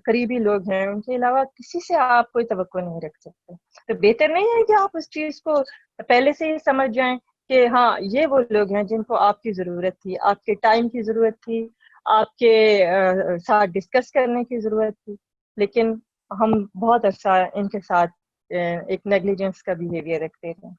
قریبی لوگ ہیں ان کے علاوہ کسی سے آپ کوئی توقع نہیں رکھ سکتے. تو بہتر نہیں ہے کہ آپ اس چیز کو پہلے سے ہی سمجھ جائیں کہ ہاں یہ وہ لوگ ہیں جن کو آپ کی ضرورت تھی, آپ کے ٹائم کی ضرورت تھی, آپ کے ساتھ ڈسکس کرنے کی ضرورت تھی, لیکن ہم بہت عرصہ ان کے ساتھ ایک نیگلیجنس کا بیہیویئر رکھتے تھے.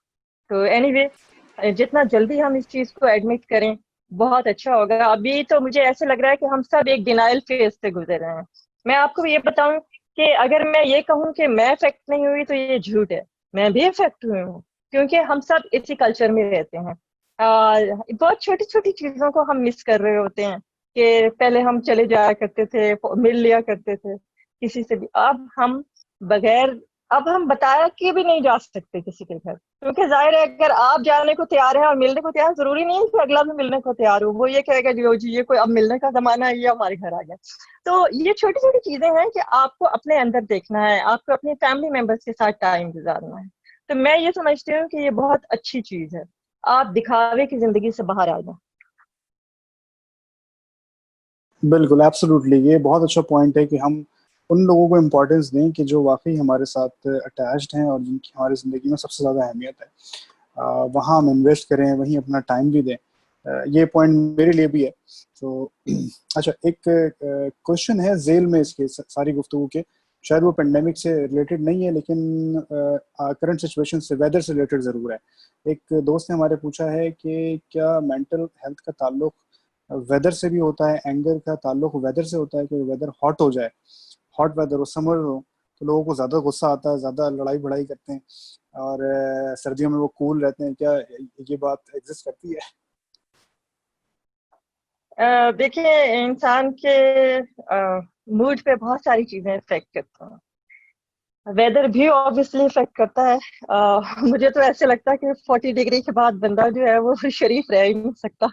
تو اینی وے جتنا جلدی ہم اس چیز کو ایڈمٹ کریں بہت اچھا ہوگا. ابھی تو مجھے ایسے لگ رہا ہے کہ ہم سب ایک ڈینائل فیز سے گزر رہے ہیں. میں آپ کو یہ بتاؤں کہ اگر میں یہ کہوں کہ میں افیکٹ نہیں ہوئی تو یہ جھوٹ ہے, میں بھی افیکٹ ہوئی ہوں کیونکہ ہم سب اسی کلچر میں رہتے ہیں. بہت چھوٹی چھوٹی چیزوں کو ہم مس کر رہے ہوتے ہیں کہ پہلے ہم چلے جایا کرتے تھے, مل لیا کرتے تھے کسی سے بھی. اب ہم بتایا کہ بھی نہیں جا سکتے کسی کے گھر, کیونکہ ظاہر ہے اگر آپ جانے کو تیار ہیں اور ملنے کو تیار, ضروری نہیں ہے کہ اگلا بھی ملنے کو تیار ہو. وہ یہ کہے گا جی یہ کوئی اب ملنے کا زمانہ ہے, یہ ہمارے گھر آ گیا. تو یہ چھوٹی چھوٹی چیزیں ہیں کہ آپ کو اپنے اندر دیکھنا ہے, آپ کو اپنے فیملی ممبرس کے ساتھ ٹائم گزارنا ہے. تو میں یہ سمجھتی ہوں کہ یہ بہت اچھی چیز ہے, آپ دکھاوے کی زندگی سے باہر آ جائیں. بالکل ایبسولوٹلی, یہ بہت اچھا پوائنٹ ہے کہ ہم ان لوگوں کو امپورٹینس دیں کہ جو واقعی ہمارے ساتھ اٹیچڈ ہیں اور جن کی ہماری زندگی میں سب سے زیادہ اہمیت ہے. وہاں ہم انویسٹ کریں, وہیں اپنا ٹائم بھی دیں. یہ پوائنٹ میرے لیے بھی ہے. تو اچھا, ایک کوشچن ہے ذیل میں اس کے ساری گفتگو کے, شاید وہ پینڈیمک سے ریلیٹڈ نہیں ہے لیکن کرنٹ سچویشن سے, ویدر سے ریلیٹڈ ضرور ہے. ایک دوست نے ہمارے پوچھا ہے کہ کیا مینٹل ہیلتھ کا تعلق ویدر سے بھی ہوتا ہے, اینگر کا تعلق ویدر سے ہوتا ہے کہ ویدر ہاٹ ہو جائے, ہاٹ ویدر ہو, سمر ہو, تو لوگوں کو زیادہ غصہ آتا ہے, زیادہ لڑائی بڑائی کرتے ہیں, اور سردیوں میں وہ کول رہتے ہیں. کیا یہ بات ایگزسٹ کرتی ہے؟ دیکھیں, انسان کے موڈ پہ بہت ساری چیزیں افیکٹ کرتی ہیں. ویدر بھی obviously افیکٹ کرتا ہے. مجھے تو ایسے لگتا ہے کہ 40 ڈگری کے بعد بندہ جو ہے وہ شریف رہ ہی نہیں سکتا.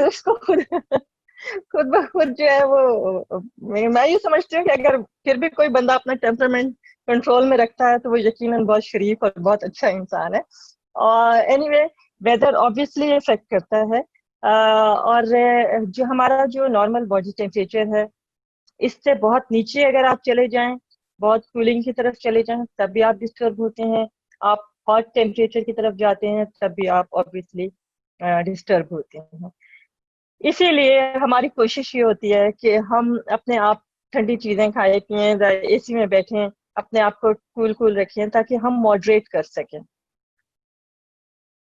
اس کو خود بخود جو ہے وہ, میں یہ سمجھتی ہوں کہ اگر پھر بھی کوئی بندہ اپنا ٹیمپرمنٹ کنٹرول میں رکھتا ہے تو وہ یقیناً بہت شریف اور بہت اچھا انسان ہے. اور anyway, weather obviously affect کرتا ہے. اور جو ہمارا جو نارمل باڈی ٹیمپریچر ہے, اس سے بہت نیچے اگر آپ چلے جائیں, بہت کولنگ کی طرف چلے جائیں, تب بھی آپ ڈسٹرب ہوتے ہیں. آپ ہاٹ ٹیمپریچر کی طرف جاتے ہیں تب بھی آپ obviously ڈسٹرب ہوتے ہیں. اسی لیے ہماری کوشش یہ ہوتی ہے کہ ہم اپنے آپ ٹھنڈی چیزیں کھائیں پئیں, اے سی میں بیٹھیں, اپنے آپ کو کول رکھیں تاکہ ہم ماڈریٹ کر سکیں.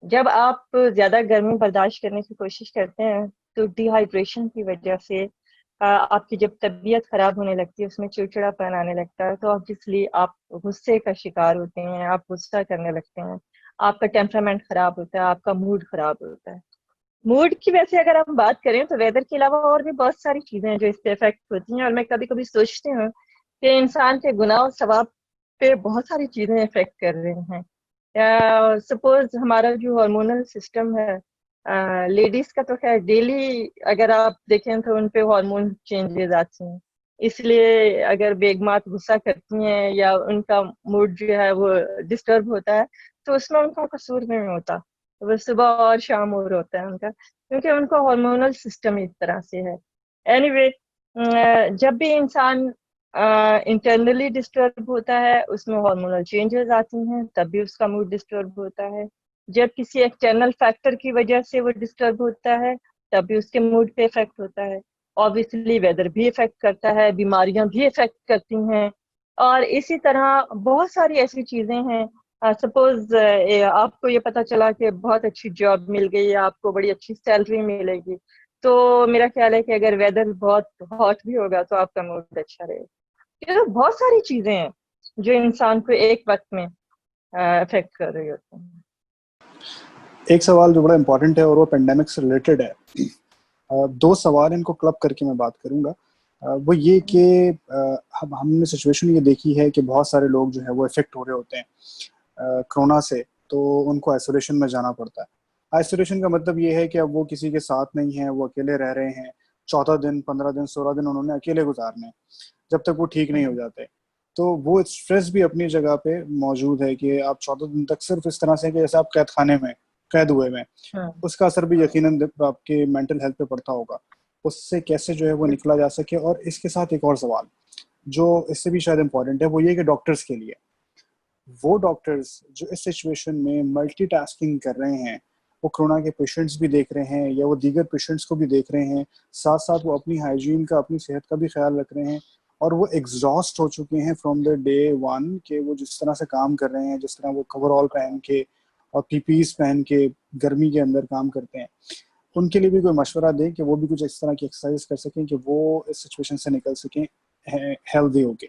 جب آپ زیادہ گرمی برداشت کرنے کی کوشش کرتے ہیں تو ڈی ہائیڈریشن کی وجہ سے آپ کی جب طبیعت خراب ہونے لگتی ہے, اس میں چڑچڑا پن آنے لگتا ہے, تو obviously آپ غصے کا شکار ہوتے ہیں, آپ غصہ کرنے لگتے ہیں, آپ کا ٹیمپرامنٹ خراب ہوتا ہے, آپ کا موڈ خراب ہوتا ہے. موڈ کی ویسے اگر ہم بات کریں تو ویدر کے علاوہ اور بھی بہت ساری چیزیں ہیں جو اس پہ افیکٹ ہوتی ہیں, اور میں کبھی کبھی سوچتی ہوں کہ انسان کے گناہ و ثواب پہ بہت ساری چیزیں افیکٹ کر رہے ہیں. سپوز ہمارا جو ہارمونل سسٹم ہے, لیڈیز کا تو خیر ڈیلی اگر آپ دیکھیں تو ان پہ ہارمون چینجز آتی ہیں. اس لیے اگر بیگمات غصہ کرتی ہیں یا ان کا موڈ جو ہے وہ ڈسٹرب ہوتا ہے, تو اس میں ان کا قصور نہیں ہوتا, وہ صبح اور شام اور ہوتا ہے ان کا, کیونکہ ان کا ہارمونل سسٹم اس طرح سے ہے. اینی وے, جب بھی انسان انٹرنلی ڈسٹرب ہوتا ہے, اس میں ہارمونل چینجز آتی ہیں, تب بھی اس کا موڈ ڈسٹرب ہوتا ہے. جب کسی ایکسٹرنل فیکٹر کی وجہ سے وہ ڈسٹرب ہوتا ہے, تب بھی اس کے موڈ پہ افیکٹ ہوتا ہے. obviously ویدر بھی افیکٹ کرتا ہے, بیماریاں بھی افیکٹ کرتی ہیں, اور اسی طرح بہت ساری ایسی چیزیں ہیں. سپوز آپ کو یہ پتا چلا کہ بہت اچھی جاب مل گئی, آپ کو بڑی اچھی سیلری ملے گی, تو میرا خیال ہے کہ اگر ویدر بہت ہاٹ بھی ہوگا تو آپ کا موڈ اچھا رہے گا. تو بہت ساری چیزیں ہیں جو انسان کو ایک وقت میں افیکٹ کر رہی ہوتی ہیں. ایک سوال جو بڑا امپورٹنٹ ہے اور وہ پینڈیمک سے ریلیٹڈ ہے, 2 سوال ان کو کلب کر کے میں بات کروں گا. وہ یہ کہ ہم نے سچویشن یہ دیکھی ہے کہ بہت سارے لوگ جو ہے وہ افیکٹ ہو رہے ہوتے ہیں کرونا سے, تو ان کو آئسولیشن میں جانا پڑتا ہے. آئسولیشن کا مطلب یہ ہے کہ اب وہ کسی کے ساتھ نہیں ہیں, وہ اکیلے رہ رہے ہیں. 14 دن 15 دن 16 دن انہوں نے اکیلے گزارنے ہیں جب تک وہ ٹھیک نہیں ہو جاتے. تو وہ اسٹریس بھی اپنی جگہ پہ موجود ہے کہ آپ 14 دن تک صرف اس طرح سے کہ جیسے آپ قید خانے میں قید ہوئے میں, اس کا اثر بھی یقیناً آپ کے مینٹل ہیلتھ پہ پڑتا ہوگا. اس سے کیسے جو ہے وہ نکلا جا سکے. اور اس کے ساتھ ایک اور سوال جو اس سے بھی شاید امپورٹنٹ ہے, وہ یہ کہ ڈاکٹرز کے لیے, وہ ڈاکٹرز جو اس سچویشن میں ملٹی ٹاسکنگ کر رہے ہیں, وہ کرونا کے پیشنٹس بھی دیکھ رہے ہیں یا وہ دیگر پیشنٹس کو بھی دیکھ رہے ہیں, ساتھ ساتھ وہ اپنی ہائیجین کا, اپنی صحت کا بھی خیال رکھ رہے ہیں, اور وہ ایگزاسٹ ہو چکے ہیں فرام دا ڈے ون کہ وہ جس طرح سے کام کر رہے ہیں, جس طرح وہ کور آل پہن کے اور پی پیز پہن کے گرمی کے اندر کام کرتے ہیں. ان کے لیے بھی کوئی مشورہ دیں کہ وہ بھی کچھ اس طرح کی ایکسرسائز کر سکیں کہ وہ اس سچویشن سے نکل سکیں ہیلدی ہو کے.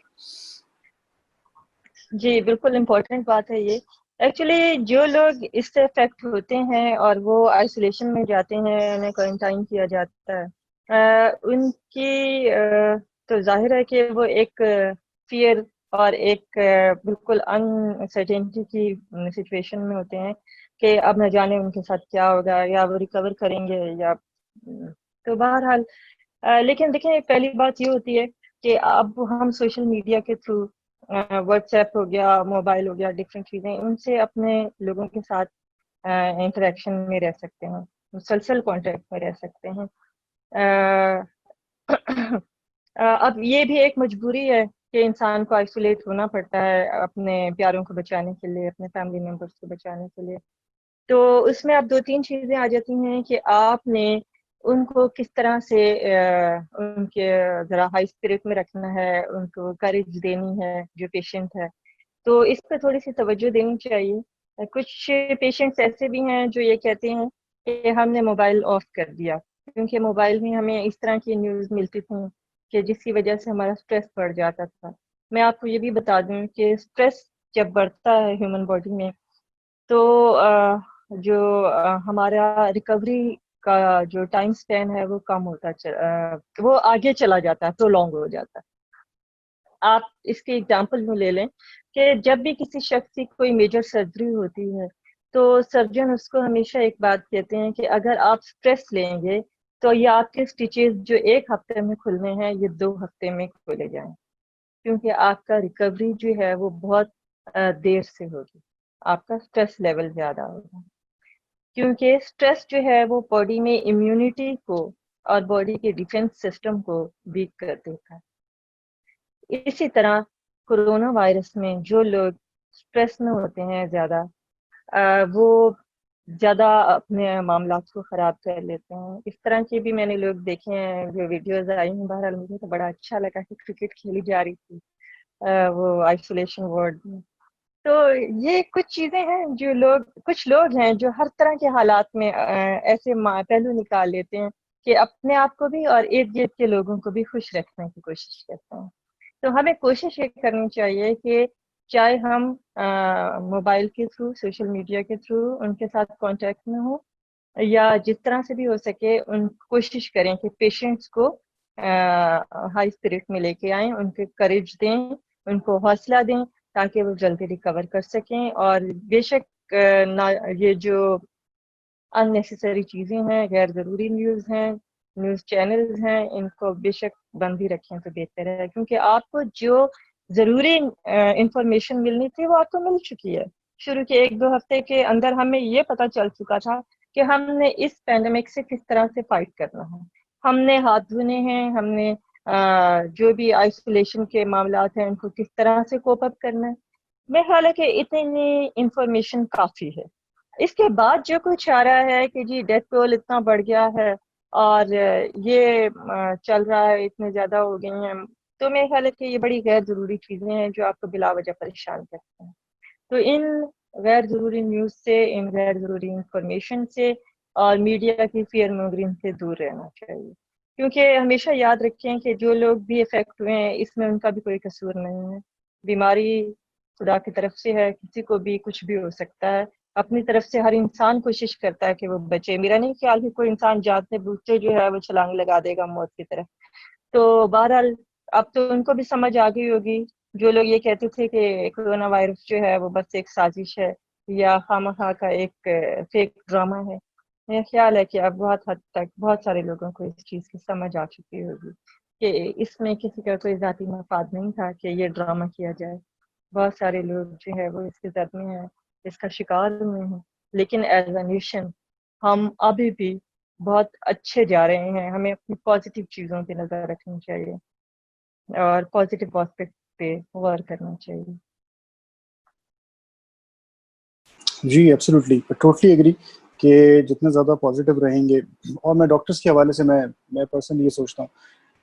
جی بالکل امپورٹنٹ بات ہے یہ. ایکچولی جو لوگ اس سے افیکٹ ہوتے ہیں اور وہ آئسولیشن میں جاتے ہیں, انہیں کوارنٹائن کیا جاتا ہے, ان کی تو ظاہر ہے کہ وہ ایک فیئر اور ایک بالکل انسرٹینٹی کی سچویشن میں ہوتے ہیں کہ اب نہ جانے ان کے ساتھ کیا ہوگا, یا وہ ریکور کریں گے یا. تو بہرحال لیکن دیکھیں, پہلی بات یہ ہوتی ہے کہ اب ہم سوشل میڈیا کے تھرو, واٹس ایپ ہو گیا, موبائل ہو گیا, ڈفرینٹ چیزیں, ان سے اپنے لوگوں کے ساتھ انٹریکشن میں رہ سکتے ہیں, مسلسل کانٹیکٹ میں رہ سکتے ہیں. اب یہ بھی ایک مجبوری ہے کہ انسان کو آئسولیٹ ہونا پڑتا ہے اپنے پیاروں کو بچانے کے لیے, اپنے فیملی ممبرس کو بچانے کے لیے. تو اس میں اب 2-3 چیزیں آ جاتی ہیں کہ آپ نے ان کو کس طرح سے ان کے ذرا ہائی اسپرٹ میں رکھنا ہے، ان کو کریج دینی ہے جو پیشنٹ ہے، تو اس پہ تھوڑی سی توجہ دینی چاہیے۔ کچھ پیشنٹس ایسے بھی ہیں جو یہ کہتے ہیں کہ ہم نے موبائل آف کر دیا، کیونکہ موبائل میں ہمیں اس طرح کی نیوز ملتی تھیں کہ جس کی وجہ سے ہمارا اسٹریس بڑھ جاتا تھا۔ میں آپ کو یہ بھی بتا دوں کہ اسٹریس جب بڑھتا ہے ہیومن باڈی میں تو جو ہمارا ریکوری کا جو ٹائم سپین ہے وہ کم ہوتا وہ آگے چلا جاتا ہے، پرولونگ ہو جاتا ہے۔ آپ اس کی ایگزامپل میں لے لیں کہ جب بھی کسی شخص کی کوئی میجر سرجری ہوتی ہے تو سرجن اس کو ہمیشہ ایک بات کہتے ہیں کہ اگر آپ اسٹریس لیں گے تو یہ آپ کے سٹیچز جو 1 ہفتے میں کھلنے ہیں یہ 2 ہفتے میں کھولے جائیں، کیونکہ آپ کا ریکوری جو ہے وہ بہت دیر سے ہوگی، آپ کا اسٹریس لیول زیادہ ہوگا، کیونکہ اسٹریس جو ہے وہ باڈی میں امیونٹی کو اور باڈی کے ڈیفینس سسٹم کو ویک کر دیتا ہے۔ اسی طرح کورونا وائرس میں جو لوگ اسٹریس میں ہوتے ہیں زیادہ وہ زیادہ اپنے معاملات کو خراب کر لیتے ہیں۔ اس طرح کے بھی میں نے لوگ دیکھے ہیں جو ویڈیوز آئی ہیں، بہرحال مجھے تو بڑا اچھا لگا کہ کرکٹ کھیلی جا رہی تھی وہ آئسولیشن وارڈ میں۔ تو یہ کچھ چیزیں ہیں جو کچھ لوگ ہیں جو ہر طرح کے حالات میں ایسے پہلو نکال لیتے ہیں کہ اپنے آپ کو بھی اور ارد گرد کے لوگوں کو بھی خوش رکھنے کی کوشش کرتے ہیں۔ تو ہمیں کوشش یہ کرنی چاہیے کہ چاہے ہم موبائل کے تھرو، سوشل میڈیا کے تھرو ان کے ساتھ کانٹیکٹ میں ہوں، یا جس طرح سے بھی ہو سکے کوشش کریں کہ پیشنٹس کو ہائی اسپرٹ میں لے کے آئیں، ان کے کریج دیں، ان کو حوصلہ دیں تاکہ وہ جلدی ریکور کر سکیں۔ اور بے شک یہ جو ان نیسیسری چیزیں ہیں، غیر ضروری نیوز ہیں، نیوز چینلز ہیں، ان کو بے شک بند ہی رکھیں تو بہتر ہے، کیونکہ آپ کو جو ضروری انفارمیشن ملنی تھی وہ آپ کو مل چکی ہے۔ شروع کے 1-2 ہفتے کے اندر ہمیں یہ پتہ چل چکا تھا کہ ہم نے اس پینڈیمک سے کس طرح سے فائٹ کرنا ہے، ہم نے ہاتھ دھونے ہیں، ہم نے جو بھی آئسولیشن کے معاملات ہیں ان کو کس طرح سے کوپ اپ کرنا ہے۔ میرا خیال ہے کہ اتنی انفارمیشن کافی ہے۔ اس کے بعد جو کچھ آ رہا ہے کہ جی ڈیتھ ٹول اتنا بڑھ گیا ہے اور یہ چل رہا ہے، اتنے زیادہ ہو گئی ہیں، تو میرے خیال ہے کہ یہ بڑی غیر ضروری چیزیں ہیں جو آپ کو بلا وجہ پریشان کرتے ہیں۔ تو ان غیر ضروری نیوز سے، ان غیر ضروری انفارمیشن سے اور میڈیا کی فیئر مونگرنگ سے دور رہنا چاہیے، کیونکہ ہمیشہ یاد رکھیں کہ جو لوگ بھی افیکٹ ہوئے ہیں اس میں ان کا بھی کوئی قصور نہیں ہے۔ بیماری خدا کی طرف سے ہے، کسی کو بھی کچھ بھی ہو سکتا ہے، اپنی طرف سے ہر انسان کوشش کرتا ہے کہ وہ بچے۔ میرا نہیں خیال کہ کوئی انسان جانتے بوجھتے جو ہے وہ چھلانگ لگا دے گا موت کی طرف۔ تو بہرحال اب تو ان کو بھی سمجھ آ گئی ہوگی جو لوگ یہ کہتے تھے کہ کورونا وائرس جو ہے وہ بس ایک سازش ہے یا خامخواہ کا ایک فیک ڈرامہ ہے۔ میرا خیال ہے کہ اب بہت حد تک بہت سارے لوگوں کو اس چیز کی سمجھ آ چکی ہوگی کہ اس میں کسی کا کوئی ذاتی مفاد نہیں تھا کہ یہ ڈرامہ کیا جائے۔ بہت سارے لوگ جو ہے وہ اس کے زد میں ہیں، اس کا شکار ہوئے ہیں، لیکن ایز اے نیشن ہم ابھی بھی بہت اچھے جا رہے ہیں۔ ہمیں اپنی پازیٹیو چیزوں پہ نظر رکھنی چاہیے اور پازیٹیو آسپیکٹ پہ غور کرنا چاہیے۔ جی ایبسلیوٹلی، ٹوٹلی ایگری کہ جتنے زیادہ پازیٹیو رہیں گے، اور میں ڈاکٹرس کے حوالے سے میں پرسنلی یہ سوچتا ہوں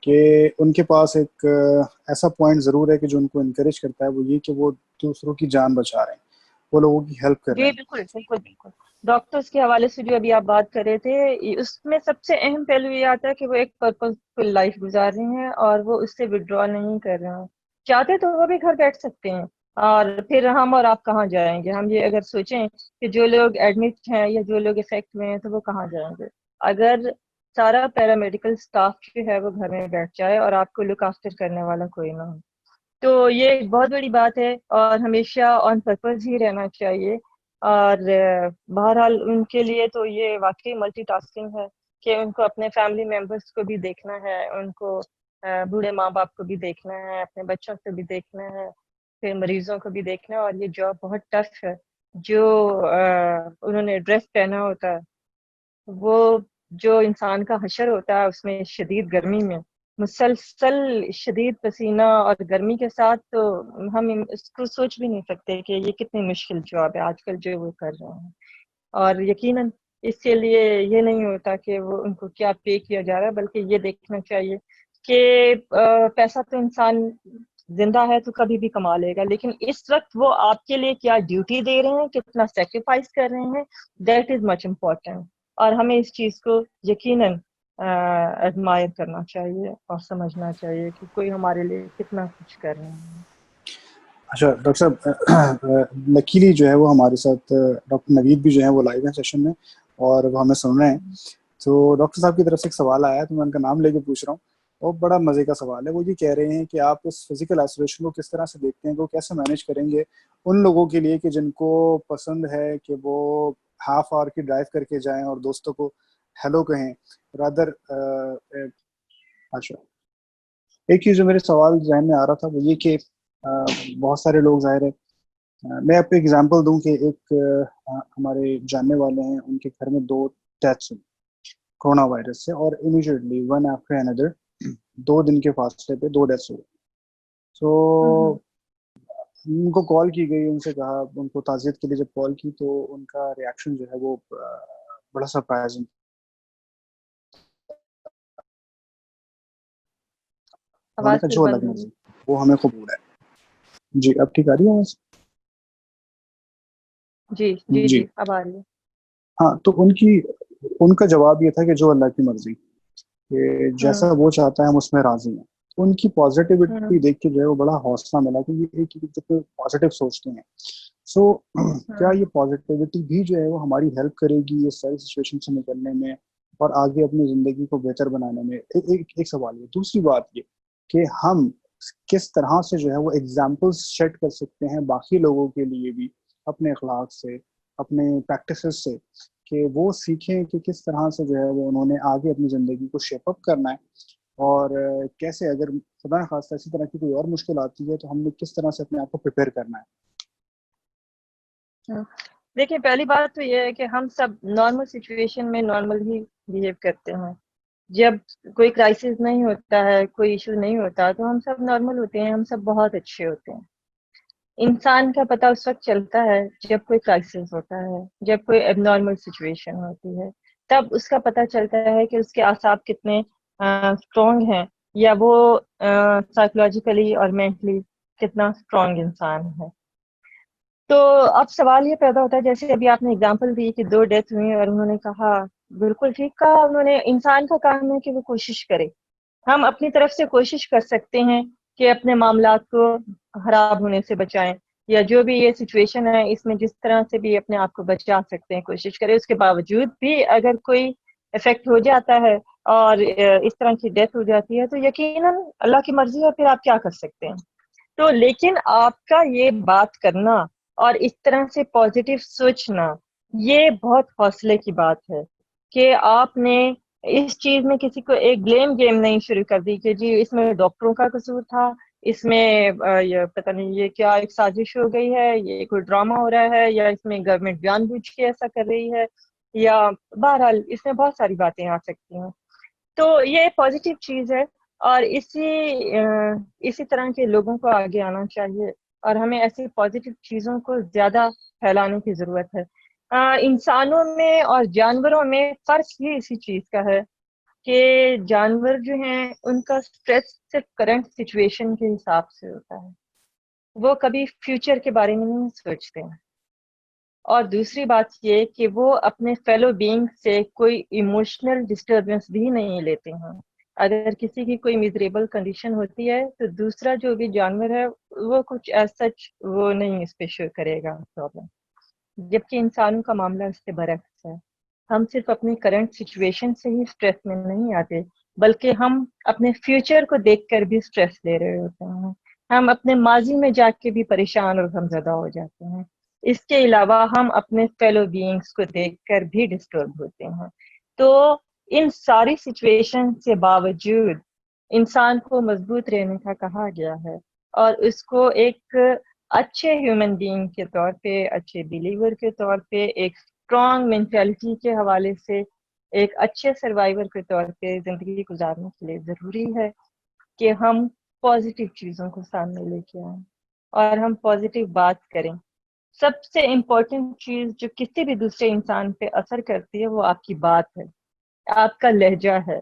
کہ ان کے پاس ایک ایسا پوائنٹ ضرور ہے کہ جو ان کو انکریج کرتا ہے، وہ یہ کہ وہ دوسروں کی جان بچا رہے ہیں، وہ لوگوں کی ہیلپ کر رہے جی ہیں۔ بالکل بالکل بالکل۔ ڈاکٹرس کے حوالے سے جو ابھی آپ بات کر رہے تھے، اس میں سب سے اہم پہلو یہ آتا ہے کہ وہ ایک پرپز فل لائف گزار رہے ہیں اور وہ اس سے ودرا نہیں کر رہے ہیں۔ چاہتے تو وہ بھی گھر بیٹھ سکتے ہیں، اور پھر ہم اور آپ کہاں جائیں گے؟ ہم یہ اگر سوچیں کہ جو لوگ ایڈمٹ ہیں یا جو لوگ افیکٹ ہوئے ہیں تو وہ کہاں جائیں گے؟ اگر سارا پیرامیڈیکل اسٹاف جو ہے وہ گھر میں بیٹھ جائے اور آپ کو لک آفٹر کرنے والا کوئی نہ ہو، تو یہ ایک بہت بڑی بات ہے اور ہمیشہ آن پرپز ہی رہنا چاہیے۔ اور بہرحال ان کے لیے تو یہ واقعی ملٹی ٹاسکنگ ہے کہ ان کو اپنے فیملی ممبرس کو بھی دیکھنا ہے، ان کو بوڑھے ماں باپ کو بھی دیکھنا ہے، اپنے بچوں کو بھی دیکھنا ہے، پھر مریضوں کو بھی دیکھنا ہے، اور یہ جاب بہت ٹف ہے۔ جو انہوں نے ڈریس پہنا ہوتا ہے، وہ جو انسان کا حشر ہوتا ہے اس میں شدید گرمی میں مسلسل شدید پسینہ اور گرمی کے ساتھ، تو ہم اس کو سوچ بھی نہیں سکتے کہ یہ کتنی مشکل جاب ہے آج کل جو وہ کر رہے ہیں۔ اور یقیناً اس کے لیے یہ نہیں ہوتا کہ وہ ان کو کیا پے کیا جا رہا ہے، بلکہ یہ دیکھنا چاہیے کہ پیسہ تو انسان زندہ ہے تو کبھی بھی کما لے گا، لیکن اس وقت وہ آپ کے لیے کیا ڈیوٹی دے رہے ہیں، کتنا سیکریفائس کر رہے ہیں، دیٹ از مچ امپورٹنٹ. اور ہمیں اس چیز کو یقیناً ایڈمائر کرنا چاہیے اور سمجھنا چاہیے کہ کوئی ہمارے لیے کتنا کچھ کر رہے ہیں. اچھا ڈاکٹر صاحب، لکیلی جو ہے وہ ہمارے ساتھ ڈاکٹر نوید بھی جو ہے وہ لائیو ہیں سیشن میں اور وہ ہمیں سن رہے ہیں. تو ڈاکٹر صاحب کی طرف سے ایک سوال آیا ہے، تو میں ان کا نام لے کے پوچھ رہا ہوں. اور بڑا مزے کا سوال ہے. وہ یہ کہہ رہے ہیں کہ آپ اس فزیکل آئسولیشن کو کس طرح سے دیکھتے ہیں، کہ وہ کیسے مینیج کریں گے ان لوگوں کے لیے کہ جن کو پسند ہے کہ وہ ہاف آور کی ڈرائیو کر کے جائیں اور دوستوں کو ہیلو کہیں رادر. اچھا، ایک چیز جو میرے سوال ذہن میں آ رہا تھا وہ یہ کہ بہت سارے لوگ ظاہر ہے، میں آپ کو ایگزامپل دوں کہ ایک ہمارے جاننے والے ہیں، ان کے گھر میں 2 ڈیتھس ہوئی کورونا وائرس سے، اور امیجیٹلی ون آفٹر اندر 2 دن کے فاصلے پہ 2 ڈیتھس ہوئے. تو ان کو کال کی گئی، ان سے کہا، ان کو تعزیت کے لیے جب کال کی تو ان کا ریئیکشن جو ہے وہ بڑا سرپرائزنگ. انہوں نے آواز کہا پھر جو بند الگ ہو گئی. مرضی وہ ہمیں قبول ہے. جی اب ٹھیک آ رہی ہے آواز؟ جی جی جی جی اب آ رہی ہے. ہاں، تو ان کا جواب یہ تھا کہ جو اللہ کی مرضی، کہ جیسا وہ چاہتا ہے ہم اس میں راضی ہیں. ان کی پازیٹیوٹی دیکھ کے جو ہے وہ بڑا حوصلہ ملا کہ یہ ایک پازیٹیو سوچتے ہیں. سو کیا یہ پازیٹیوٹی بھی جو ہے وہ ہماری ہیلپ کرے گی اس ساری سچویشن سے نکلنے میں اور آگے اپنی زندگی کو بہتر بنانے میں؟ ایک سوال ہے. دوسری بات یہ کہ ہم کس طرح سے جو ہے وہ ایگزامپل سیٹ کر سکتے ہیں باقی لوگوں کے لیے بھی، اپنے اخلاق سے، اپنے پریکٹسز سے، کہ وہ سیکھیں کہ کس طرح سے جو ہے وہ انہوں نے آگے اپنی زندگی کو شیپ اپ کرنا ہے، اور کیسے اگر خدا نخواستہ اسی طرح کی کوئی اور مشکل آتی ہے تو ہم نے کس طرح سے اپنے آپ کو پریپیئر کرنا ہے. دیکھیں، پہلی بات تو یہ ہے کہ ہم سب نارمل سچویشن میں نارمل ہی بیہیو کرتے ہیں. جب کوئی کرائسس نہیں ہوتا ہے، کوئی ایشو نہیں ہوتا، تو ہم سب نارمل ہوتے ہیں، ہم سب بہت اچھے ہوتے ہیں. انسان کا پتہ اس وقت چلتا ہے جب کوئی کرائسس ہوتا ہے، جب کوئی اب نارمل سچویشن ہوتی ہے، تب اس کا پتہ چلتا ہے کہ اس کے اعصاب کتنے اسٹرانگ ہیں، یا وہ سائیکولوجیکلی اور مینٹلی کتنا اسٹرانگ انسان ہے. تو اب سوال یہ پیدا ہوتا ہے، جیسے ابھی آپ نے اگزامپل دی کہ 2 ڈیتھ ہوئی اور انہوں نے کہا، بالکل ٹھیک کہا انہوں نے. انسان کا کام ہے کہ وہ کوشش کرے. ہم اپنی طرف سے کوشش کر سکتے ہیں کہ اپنے معاملات کو خراب ہونے سے بچائیں، یا جو بھی یہ سچویشن ہے اس میں جس طرح سے بھی اپنے آپ کو بچا سکتے ہیں کوشش کریں. اس کے باوجود بھی اگر کوئی افیکٹ ہو جاتا ہے اور اس طرح کی ڈیتھ ہو جاتی ہے تو یقیناً اللہ کی مرضی ہے، پھر آپ کیا کر سکتے ہیں. تو لیکن آپ کا یہ بات کرنا اور اس طرح سے پازیٹیو سوچنا، یہ بہت حوصلے کی بات ہے کہ آپ نے اس چیز میں کسی کو ایک بلیم گیم نہیں شروع کر دی کہ جی اس میں ڈاکٹروں کا قصور تھا، اس میں یہ پتہ نہیں یہ کیا ایک سازش ہو گئی ہے، یہ کوئی ڈرامہ ہو رہا ہے، یا اس میں گورنمنٹ جان بوجھ کے ایسا کر رہی ہے، یا بہرحال اس میں بہت ساری باتیں آ سکتی ہیں. تو یہ پازیٹیو چیز ہے، اور اسی طرح کے لوگوں کو آگے آنا چاہیے، اور ہمیں ایسی پازیٹیو چیزوں کو زیادہ پھیلانے کی ضرورت ہے. انسانوں میں اور جانوروں میں فرق ہی اسی چیز کا ہے کہ جانور جو ہیں ان کا سٹریس صرف کرنٹ سچویشن کے حساب سے ہوتا ہے، وہ کبھی فیوچر کے بارے میں نہیں سوچتے ہیں. اور دوسری بات یہ کہ وہ اپنے فیلو بینگ سے کوئی ایموشنل ڈسٹربنس بھی نہیں لیتے ہیں. اگر کسی کی کوئی میزریبل کنڈیشن ہوتی ہے تو دوسرا جو بھی جانور ہے وہ کچھ ایز سچ وہ نہیں اس پہ شو کرے گا پرابلم، جبکہ انسانوں کا معاملہ اس کے برعکس ہے. ہم صرف اپنی کرنٹ سچویشن سے ہی سٹریس میں نہیں آتے، بلکہ ہم اپنے فیوچر کو دیکھ کر بھی سٹریس لے رہے ہوتے ہیں. ہم اپنے ماضی میں جا کے بھی پریشان اور غمزدہ ہو جاتے ہیں. اس کے علاوہ ہم اپنے فیلو بینگز کو دیکھ کر بھی ڈسٹرب ہوتے ہیں. تو ان ساری سچویشن سے باوجود انسان کو مضبوط رہنے کا کہا گیا ہے، اور اس کو ایک اچھے ہیومن بینگ کے طور پہ، اچھے بلیور کے طور پہ، ایک اسٹرانگ مینٹیلٹی کے حوالے سے، ایک اچھے سروائیور کے طور پہ زندگی گزارنے کے لیے ضروری ہے کہ ہم پازیٹیو چیزوں کو سامنے لے کے آئیں اور ہم پازیٹیو بات کریں. سب سے امپورٹنٹ چیز جو کسی بھی دوسرے انسان پہ اثر کرتی ہے وہ آپ کی بات ہے، آپ کا لہجہ ہے.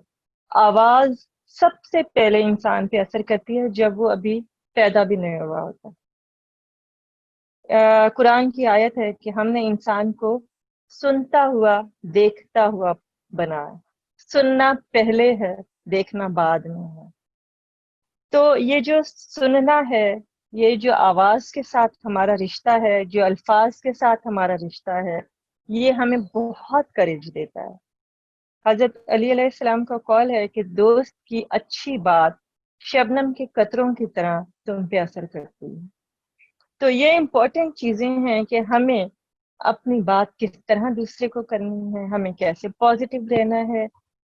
آواز سب سے پہلے انسان پہ اثر کرتی ہے جب وہ ابھی پیدا بھی نہیں ہوا ہوتا. قرآن کی آیت ہے کہ ہم نے انسان کو سنتا ہوا دیکھتا ہوا بنایا. سننا پہلے ہے، دیکھنا بعد میں ہے. تو یہ جو سننا ہے، یہ جو آواز کے ساتھ ہمارا رشتہ ہے، جو الفاظ کے ساتھ ہمارا رشتہ ہے، یہ ہمیں بہت کریج دیتا ہے. حضرت علی علیہ السلام کا قول ہے کہ دوست کی اچھی بات شبنم کے قطروں کی طرح تم پہ اثر کرتی ہے. تو یہ امپورٹنٹ چیزیں ہیں کہ ہمیں اپنی بات کس طرح دوسرے کو کرنی ہے، ہمیں کیسے پازیٹیو رہنا ہے.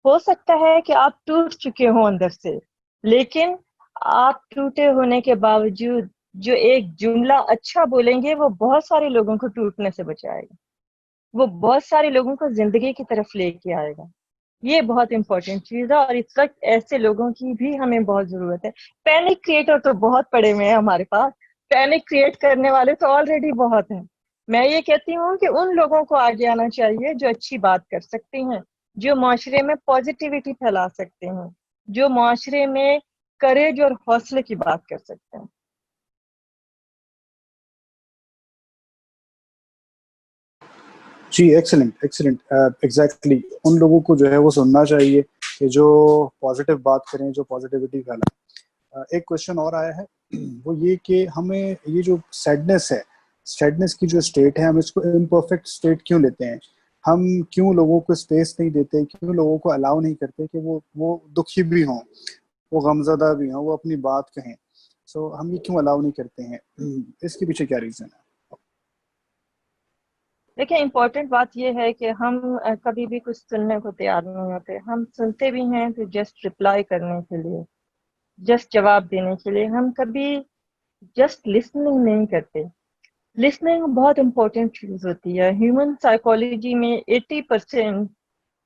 ہو سکتا ہے کہ آپ ٹوٹ چکے ہوں اندر سے، لیکن آپ ٹوٹے ہونے کے باوجود جو ایک جملہ اچھا بولیں گے وہ بہت سارے لوگوں کو ٹوٹنے سے بچائے گا، وہ بہت سارے لوگوں کو زندگی کی طرف لے کے آئے گا. یہ بہت امپورٹنٹ چیز ہے، اور اس وقت ایسے لوگوں کی بھی ہمیں بہت ضرورت ہے. پینک کریٹر تو بہت پڑے ہوئے ہیں ہمارے پاس، پینک کریٹ کرنے والے تو آلریڈی بہت ہیں. میں یہ کہتی ہوں کہ ان لوگوں کو آگے آنا چاہیے جو اچھی بات کر سکتے ہیں، جو معاشرے میں پازیٹیوٹی پھیلا سکتے ہیں، جو معاشرے میں کریج اور حوصلے کی بات کر سکتے ہیں. جی ایکسلنٹ ایکسلنٹ ایگزیکٹلی ان لوگوں کو جو ہے وہ سننا چاہیے کہ جو پازیٹیو بات کریں، جو پازیٹیوٹی پھیلائیں. ایک کوشچن اور آیا ہے، وہ یہ کہ ہمیں یہ جو سیڈنس ہے، سیڈنس کی جو اسٹیٹ ہے، ہم اس کو امپرفیکٹ اسٹیٹ کیوں لیتے ہیں؟ ہم کیوں لوگوں کو اسپیس نہیں دیتے، کیوں لوگوں کو الاؤ نہیں کرتے کہ وہ دکھی بھی ہوں، وہ غمزدہ بھی ہوں، وہ اپنی بات کہیں؟ سو ہم یہ کیوں الاؤ نہیں کرتے ہیں؟ اس کے پیچھے کیا ریزن ہے؟ دیکھیں، امپورٹنٹ بات یہ ہے کہ ہم کبھی بھی کچھ سننے کو تیار نہیں ہوتے. ہم سنتے بھی ہیں تو جسٹ رپلائی کرنے کے لیے، جسٹ جواب دینے کے لیے. ہم کبھی جسٹ لسننگ نہیں کرتے. لسننگ بہت امپورٹنٹ چیز ہوتی ہے. ہیومن سائیکولوجی میں 80%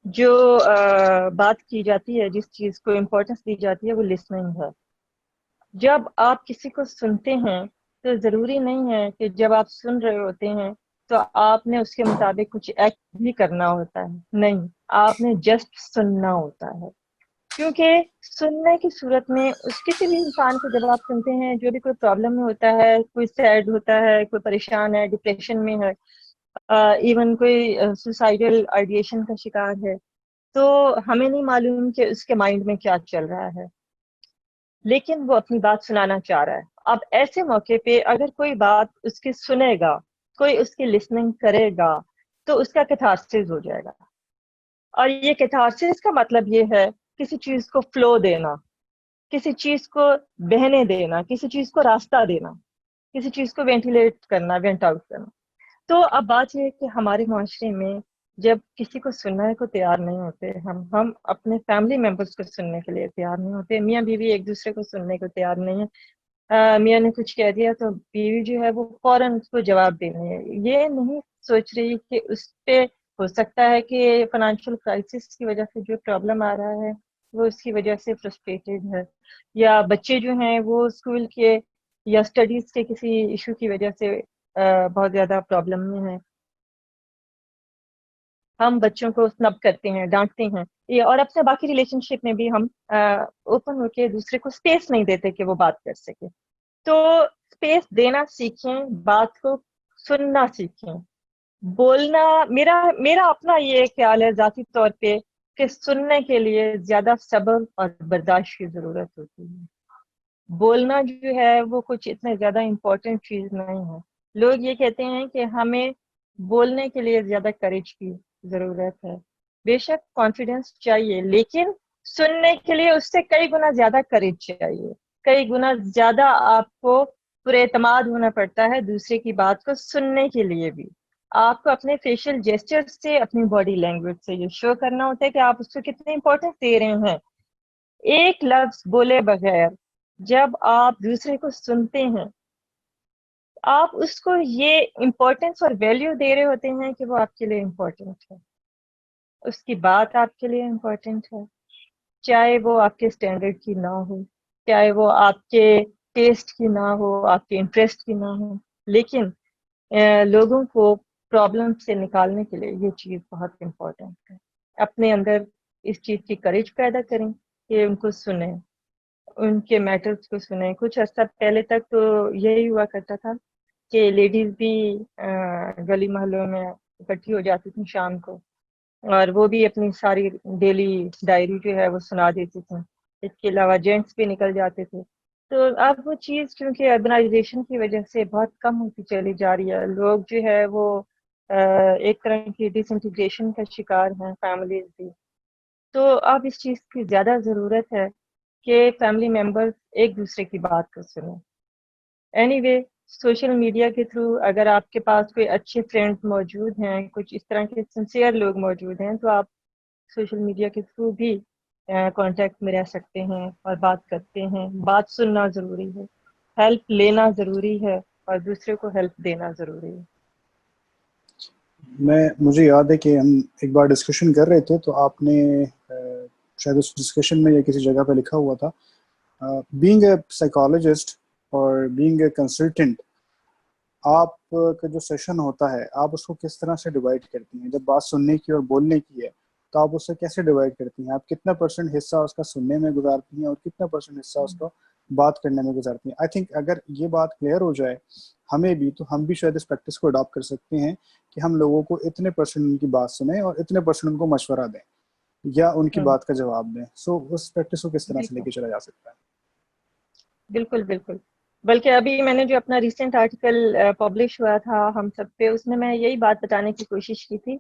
جو بات کی جاتی ہے، جس چیز کو امپورٹنس دی جاتی ہے، وہ لسننگ ہے. جب آپ کسی کو سنتے ہیں تو ضروری نہیں ہے کہ جب آپ سن رہے ہوتے ہیں تو آپ نے اس کے مطابق کچھ ایکٹ بھی کرنا ہوتا ہے. نہیں، آپ نے جسٹ سننا ہوتا ہے. کیونکہ سننے کی صورت میں اس کسی بھی انسان کو جب آپ سنتے ہیں، جو بھی کوئی پرابلم میں ہوتا ہے، کوئی سیڈ ہوتا ہے، کوئی پریشان ہے، ڈپریشن میں ہے، ایون کوئی سوسائڈل آئیڈیشن کا شکار ہے، تو ہمیں نہیں معلوم کہ اس کے مائنڈ میں کیا چل رہا ہے، لیکن وہ اپنی بات سنانا چاہ رہا ہے. اب ایسے موقع پہ اگر کوئی بات اس کی سنے گا، کوئی اس کی لسننگ کرے گا، تو اس کا کیتھارسس ہو جائے گا. اور یہ کیتھارسس کا مطلب یہ ہے کسی چیز کو فلو دینا، کسی چیز کو بہنے دینا، کسی چیز کو راستہ دینا، کسی چیز کو وینٹیلیٹ کرنا، وینٹ آؤٹ کرنا. تو اب بات یہ ہے کہ ہمارے معاشرے میں جب کسی کو سننے کو تیار نہیں ہوتے، ہم اپنے فیملی ممبرس کو سننے کے لیے تیار نہیں ہوتے، میاں بیوی ایک دوسرے کو سننے کو تیار نہیں ہے. میاں نے کچھ کہہ دیا تو بیوی جو ہے وہ فوراً اس کو جواب دینی ہے. یہ نہیں سوچ رہی کہ اس پہ ہو سکتا ہے کہ فائنینشیل کرائسس کی وجہ سے جو پرابلم آ رہا ہے وہ اس کی وجہ سے فرسٹریٹڈ ہے، یا بچے جو ہیں وہ اسکول کے یا اسٹڈیز کے کسی ایشو کی وجہ سے بہت زیادہ پرابلم میں ہیں. ہم بچوں کو سنب کرتے ہیں، ڈانٹتے ہیں، اور اپنے باقی ریلیشن شپ میں بھی ہم اوپن ہو کے دوسرے کو اسپیس نہیں دیتے کہ وہ بات کر سکے. تو اسپیس دینا سیکھیں، بات کو سننا سیکھیں. بولنا، میرا اپنا یہ خیال ہے ذاتی طور پہ کہ سننے کے لیے زیادہ صبر اور برداشت کی ضرورت ہوتی ہے. بولنا جو ہے وہ کچھ اتنا زیادہ امپورٹنٹ چیز نہیں ہے. لوگ یہ کہتے ہیں کہ ہمیں بولنے کے لیے زیادہ کریج کی ضرورت ہے. بے شک کانفیڈنس چاہیے، لیکن سننے کے لیے اس سے کئی گنا زیادہ کریج چاہیے، کئی گنا زیادہ آپ کو پر اعتماد ہونا پڑتا ہے دوسرے کی بات کو سننے کے لیے بھی. آپ کو اپنے فیشل جیسچر سے، اپنی باڈی لینگویج سے یہ شو کرنا ہوتا ہے کہ آپ اس کو کتنے امپورٹنس دے رہے ہیں. ایک لفظ بولے بغیر جب آپ دوسرے کو سنتے ہیں، آپ اس کو یہ امپورٹنس اور ویلیو دے رہے ہوتے ہیں کہ وہ آپ کے لیے امپورٹنٹ ہے، اس کی بات آپ کے لیے امپورٹنٹ ہے، چاہے وہ آپ کے اسٹینڈرڈ کی نہ ہو، چاہے وہ آپ کے ٹیسٹ کی نہ ہو، آپ کے انٹرسٹ کی نہ ہو. لیکن لوگوں کو پرابلم سے نکالنے کے لیے یہ چیز بہت امپورٹنٹ ہے. اپنے اندر اس چیز کی کریج پیدا کریں کہ ان کو سنیں, ان کے میٹرز کو سنیں. کچھ عرصہ پہلے تک تو یہی ہوا کرتا تھا کہ لیڈیز بھی گلی محلوں میں اکٹھی ہو جاتی تھیں شام کو, اور وہ بھی اپنی ساری ڈیلی ڈائری جو ہے وہ سنا دیتی تھیں. اس کے علاوہ جینٹس بھی نکل جاتے تھے. تو اب وہ چیز کیونکہ اربنائزیشن کی وجہ سے بہت کم ہوتی چلی جا رہی ہے. لوگ جو ہے وہ ایک طرح کی ڈس انٹیگریشن کا شکار ہیں, فیملیز بھی. تو اب اس چیز کی زیادہ ضرورت ہے کہ فیملی ممبرز ایک دوسرے کی بات کو سنیں. اینی وے, سوشل میڈیا کے تھرو اگر آپ کے پاس کوئی اچھے فرینڈ موجود ہیں, کچھ اس طرح کے سنسیئر لوگ موجود ہیں, تو آپ سوشل میڈیا کے تھرو بھی کانٹیکٹ میں رہ سکتے ہیں اور بات کرتے ہیں. بات سننا ضروری ہے, ہیلپ لینا ضروری ہے, اور دوسرے کو ہیلپ دینا ضروری ہے. مجھے یاد ہے کہ ہم ایک بار ڈسکشن کر رہے تھے, تو آپ نے شاید اس ڈسکشن میں یا کسی جگہ پہ لکھا ہوا تھا, بینگ اے سائیکالوجسٹ اور بینگ اے کنسلٹنٹ, آپ کا جو سیشن ہوتا ہے آپ اس کو کس طرح سے ڈیوائڈ کرتی ہیں؟ جب بات سننے کی اور بولنے کی ہے تو آپ اسے کیسے ڈیوائڈ کرتی ہیں؟ آپ کتنا پرسنٹ حصہ اس کا سننے میں گزارتی ہیں اور کتنا پرسنٹ حصہ اس کا بات کرنے میں گزارتی ہیں؟ آئی تھنک اگر یہ بات کلیئر ہو جائے ہمیں بھی, تو ہم بھی شاید اس پریکٹس کو اڈاپٹ کر سکتے ہیں کہ ہم لوگوں کو اتنے پرسنٹ ان کی بات سنیں اور اتنے پرسنٹ ان کو مشورہ دیں یا ان کی بات کا جواب دیں. سو اس پریکٹس کو کس طرح سے لے کے چلا جا سکتا ہے؟ بالکل بالکل. بلکہ ابھی میں نے جو اپنا ریسنٹ آرٹیکل پبلش ہوا تھا ہم سب پہ, اس میں یہی بات بتانے کی کوشش کی تھی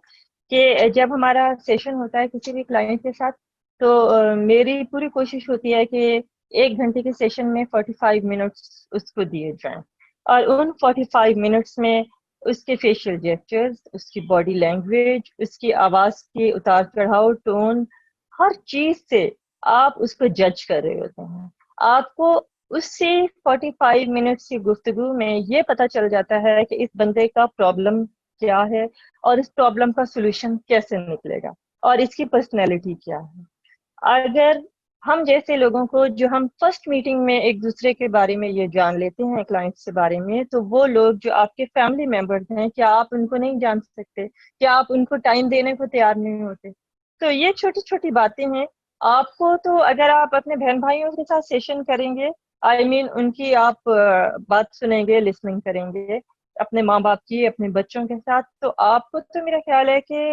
کہ جب ہمارا سیشن ہوتا ہے کسی بھی کلائنٹ کے ساتھ, تو میری پوری کوشش ہوتی ہے کہ 1 گھنٹے کے سیشن میں 45 منٹس اس کو دیے جائیں, اور ان 45 منٹس میں اس کے فیشیل جیسچرز, اس کی باڈی لینگویج, اس کی آواز کے اتار چڑھاؤ, ٹون, ہر چیز سے آپ اس کو جج کر رہے ہوتے ہیں. آپ کو اس سے 45 منٹس کی گفتگو میں یہ پتہ چل جاتا ہے کہ اس بندے کا پرابلم کیا ہے اور اس پرابلم کا سولوشن کیسے نکلے گا, اور اس کی پرسنالٹی کیا ہے. اگر ہم جیسے لوگوں کو, جو ہم فرسٹ میٹنگ میں ایک دوسرے کے بارے میں یہ جان لیتے ہیں کلائنٹس کے بارے میں, تو وہ لوگ جو آپ کے فیملی ممبرز ہیں, کیا آپ ان کو نہیں جان سکتے؟ کیا آپ ان کو ٹائم دینے کو تیار نہیں ہوتے؟ تو یہ چھوٹی چھوٹی باتیں ہیں. آپ کو تو اگر آپ اپنے بہن بھائیوں کے ساتھ سیشن کریں گے, ان کی آپ بات سنیں گے, لسننگ کریں گے, اپنے ماں باپ کی, اپنے بچوں کے ساتھ, تو آپ کو تو میرا خیال ہے کہ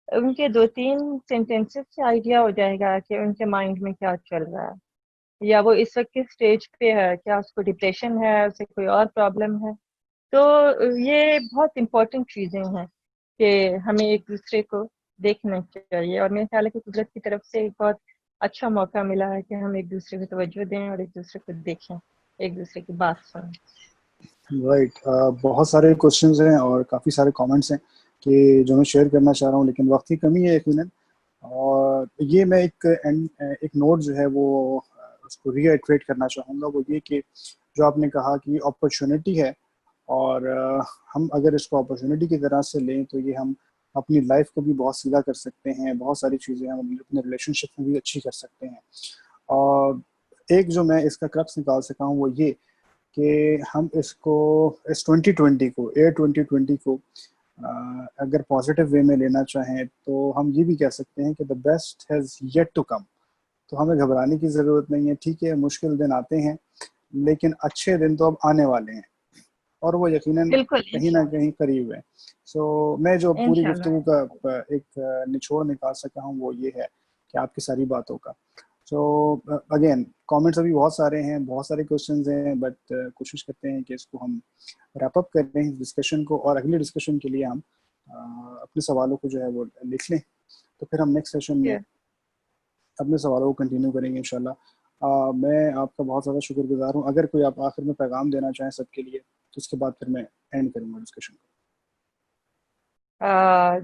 ان کے 2-3 سینٹینسز سے آئیڈیا ہو جائے گا کہ ان کے مائنڈ میں کیا چل رہا ہے, یا وہ اس وقت کس اسٹیج پہ ہے, کیا اس کو ڈپریشن ہے, اسے کوئی اور پرابلم ہے. تو یہ بہت امپورٹنٹ چیزیں ہیں کہ ہمیں ایک دوسرے کو دیکھنا چاہیے, اور میرے خیال ہے کہ قدرت کی طرف سے ایک بہت اچھا موقع ملا ہے کہ ہم ایک دوسرے کو توجہ دیں اور ایک دوسرے کو دیکھیں, ایک دوسرے کی بات سنیں. رائٹ, بہت سارے کوشچنز ہیں اور کافی سارے کامنٹس ہیں کہ جو میں شیئر کرنا چاہ رہا ہوں, لیکن وقت کی کمی ہے یقیناً. اور یہ میں ایک نوٹ جو ہے وہ اس کو ری ایٹریٹ کرنا چاہوں گا, وہ یہ کہ جو آپ نے کہا کہ اپرچونٹی ہے, اور ہم اگر اس کو اپرچونٹی کی طرح سے لیں تو یہ ہم اپنی لائف کو بھی بہت سیدھا کر سکتے ہیں, بہت ساری چیزیں ہم اپنے ریلیشن شپ میں بھی اچھی کر سکتے ہیں. اور ایک جو میں اس کا کرکس نکال سکا ہوں وہ یہ کہ ہم اس کو اس 2020 کو ایئر 2020 کو اگر پازیٹیو وے میں لینا چاہیں تو ہم یہ بھی کہہ سکتے ہیں کہ the best has yet to come. تو ہمیں گھبرانے کی ضرورت نہیں ہے. ٹھیک ہے, مشکل دن آتے ہیں, لیکن اچھے دن تو اب آنے والے ہیں, اور وہ یقیناً بالکل, کہیں نہ کہیں قریب ہے. سو میں جو پوری انشاءاللہ. گفتگو کا ایک نچوڑ نکال سکا ہوں وہ یہ ہے کہ آپ کی ساری باتوں کا. سو اگین کامنٹس ابھی بہت سارے ہیں, بہت سارے کوشچنز ہیں, بٹ کوشش کرتے ہیں کہ اس کو ہم ریپ اپ کر لیں اس ڈسکشن کو, اور اگلی ڈسکشن کے لیے ہم اپنے سوالوں کو جو ہے وہ لکھ لیں, تو پھر ہم نیکسٹ سیشن میں اپنے سوالوں کو کنٹینیو کریں گے انشاءاللہ. میں آپ کا بہت زیادہ شکر گزار ہوں. اگر کوئی آپ آخر میں پیغام دینا چاہیں سب کے لیے تو اس کے بعد پھر میں اینڈ کروں گا ڈسکشن کو.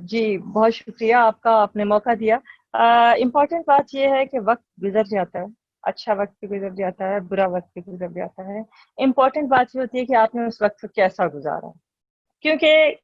جی بہت شکریہ آپ کا, آپ نے موقع دیا. امپورٹنٹ بات یہ ہے کہ وقت گزر جاتا ہے, اچھا وقت بھی گزر جاتا ہے, برا وقت بھی گزر جاتا ہے. امپورٹنٹ بات یہ ہوتی ہے کہ آپ نے اس وقت کو کیسا گزارا, کیونکہ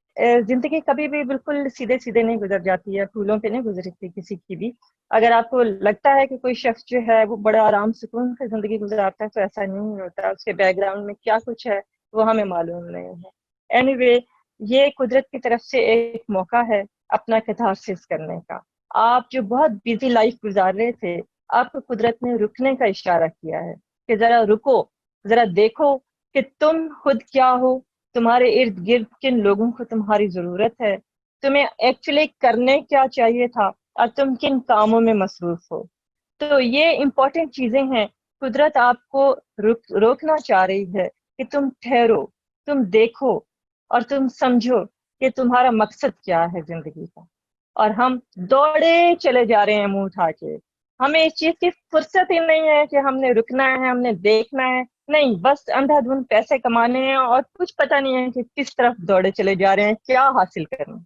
زندگی کبھی بھی بالکل سیدھے سیدھے نہیں گزر جاتی ہے, پھولوں پہ نہیں گزرتی کسی کی بھی. اگر آپ کو لگتا ہے کہ کوئی شخص جو ہے وہ بڑا آرام سکون سے زندگی گزارتا ہے تو ایسا نہیں ہوتا, اس کے بیک گراؤنڈ میں کیا کچھ ہے وہ ہمیں معلوم نہیں ہے. اینی وے, یہ قدرت کی طرف سے ایک موقع ہے اپنا کیتھارسس کرنے کا. آپ جو بہت بزی لائف گزار رہے تھے، آپ کو قدرت نے رکنے کا اشارہ کیا ہے کہ ذرا رکو، ذرا دیکھو کہ تم خود کیا ہو، تمہارے ارد گرد کن لوگوں کو تمہاری ضرورت ہے، تمہیں ایکچولی کرنے کیا چاہیے تھا، اور تم کن کاموں میں مصروف ہو. تو یہ امپورٹنٹ چیزیں ہیں. قدرت آپ کو روکنا چاہ رہی ہے کہ تم ٹھہرو، تم دیکھو اور تم سمجھو کہ تمہارا مقصد کیا ہے زندگی کا. اور ہم دوڑے چلے جا رہے ہیں منہ اٹھا کے. ہمیں اس چیز کی فرصت ہی نہیں ہے کہ ہم نے رکنا ہے، ہم نے دیکھنا ہے. نہیں، بس اندھا دھند پیسے کمانے ہیں اور کچھ پتہ نہیں ہے کہ کس طرف دوڑے چلے جا رہے ہیں، کیا حاصل کرنا.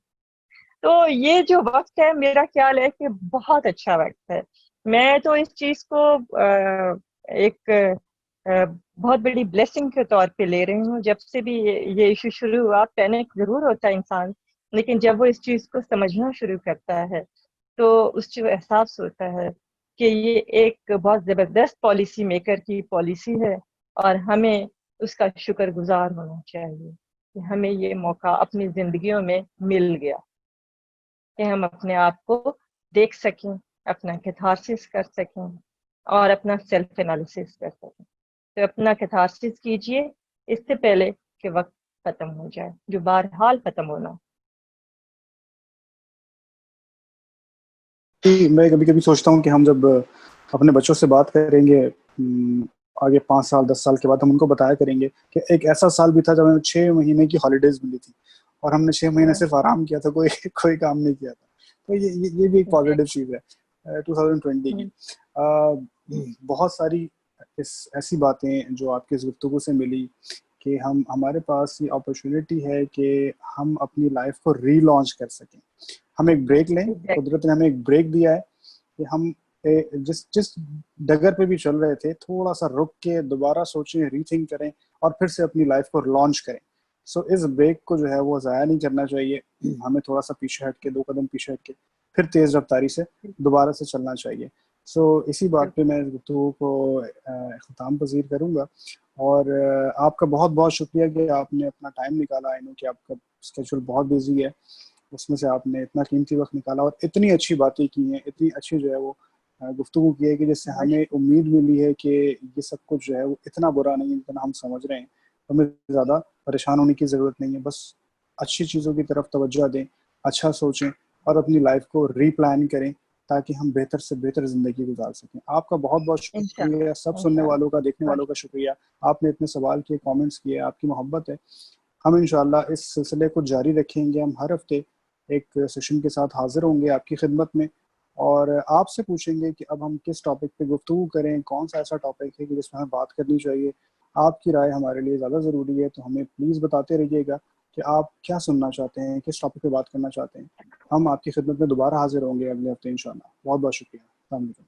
تو یہ جو وقت ہے، میرا خیال ہے کہ بہت اچھا وقت ہے. میں تو اس چیز کو ایک بہت بڑی بلیسنگ کے طور پہ لے رہی ہوں. جب سے بھی یہ ایشو شروع ہوا، پینک ضرور ہوتا ہے انسان، لیکن جب وہ اس چیز کو سمجھنا شروع کرتا ہے تو اس کو احساس ہوتا ہے کہ یہ ایک بہت زبردست پالیسی میکر کی پالیسی ہے، اور ہمیں اس کا شکر گزار ہونا چاہیے کہ ہمیں یہ موقع اپنی زندگیوں میں مل گیا کہ ہم اپنے آپ کو دیکھ سکیں، اپنا کیتھارسس کر سکیں اور اپنا سیلف انالیسس کر سکیں. تو اپنا کیتھارسس کیجئے اس سے پہلے کہ وقت ختم ہو جائے، جو بہرحال ختم ہونا. میں کبھی کبھی سوچتا ہوں کہ ہم جب اپنے بچوں سے بات کریں گے آگے 5 سال 10 سال کے بعد، ہم ان کو بتایا کریں گے کہ ایک ایسا سال بھی تھا جب ہمیں 6 مہینے کی ہالیڈیز ملی تھی اور ہم نے 6 مہینے صرف آرام کیا تھا، کوئی کام نہیں کیا تھا. تو یہ بھی ایک پازیٹیو چیز ہے 2020 کی. بہت ساری ایسی باتیں جو آپ کی اس گفتگو سے ملی کہ ہمارے پاس یہ اپرچونٹی ہے کہ ہم اپنی لائف کو ری لانچ کر سکیں. ہم ایک بریک لیں. قدرت نے ہمیں ایک بریک دیا ہے کہ ہم جس ڈگر پہ بھی چل رہے تھے تھوڑا سا رک کے دوبارہ سوچیں، ری تھنک کریں اور پھر سے اپنی لائف کو لانچ کریں. سو اس بریک کو جو ہے وہ ضائع نہیں کرنا چاہیے. ہمیں تھوڑا سا پیچھے ہٹ کے 2 قدم پیچھے ہٹ کے پھر تیز رفتاری سے دوبارہ سے چلنا چاہیے. سو اسی بات پہ میں اس گفتگو کو اختتام پذیر کروں گا. اور آپ کا بہت بہت شکریہ کہ آپ نے اپنا ٹائم نکالا. آئی نو کہ آپ کا اسکیجول بہت بزی ہے، اس میں سے آپ نے اتنا قیمتی وقت نکالا اور اتنی اچھی باتیں کی ہیں، اتنی اچھی جو ہے وہ گفتگو کی ہے کہ جس سے ہمیں امید ملی ہے کہ یہ سب کچھ جو ہے وہ اتنا برا نہیں ہے جتنا ہم سمجھ رہے ہیں. ہمیں زیادہ پریشان ہونے کی ضرورت نہیں ہے، بس اچھی چیزوں کی طرف توجہ دیں، اچھا سوچیں اور اپنی لائف کو ری پلان کریں تاکہ ہم بہتر سے بہتر زندگی گزار سکیں. آپ کا بہت بہت شکریہ. سب سننے والوں کا، دیکھنے والوں کا شکریہ. آپ نے اتنے سوال کیے، کامنٹس کیے، آپ کی محبت ہے. ہم انشاءاللہ اس سلسلے کو جاری رکھیں گے. ہم ہر ہفتے ایک سیشن کے ساتھ حاضر ہوں گے آپ کی خدمت میں اور آپ سے پوچھیں گے کہ اب ہم کس ٹاپک پہ گفتگو کریں، کون سا ایسا ٹاپک ہے کہ جس میں ہمیں بات کرنی چاہیے. آپ کی رائے ہمارے لیے زیادہ ضروری ہے، تو ہمیں پلیز بتاتے رہیے گا کہ آپ کیا سننا چاہتے ہیں، کس ٹاپک پہ بات کرنا چاہتے ہیں. ہم آپ کی خدمت میں دوبارہ حاضر ہوں گے اگلے ہفتے انشاءاللہ. بہت بہت شکریہ. السلام علیکم.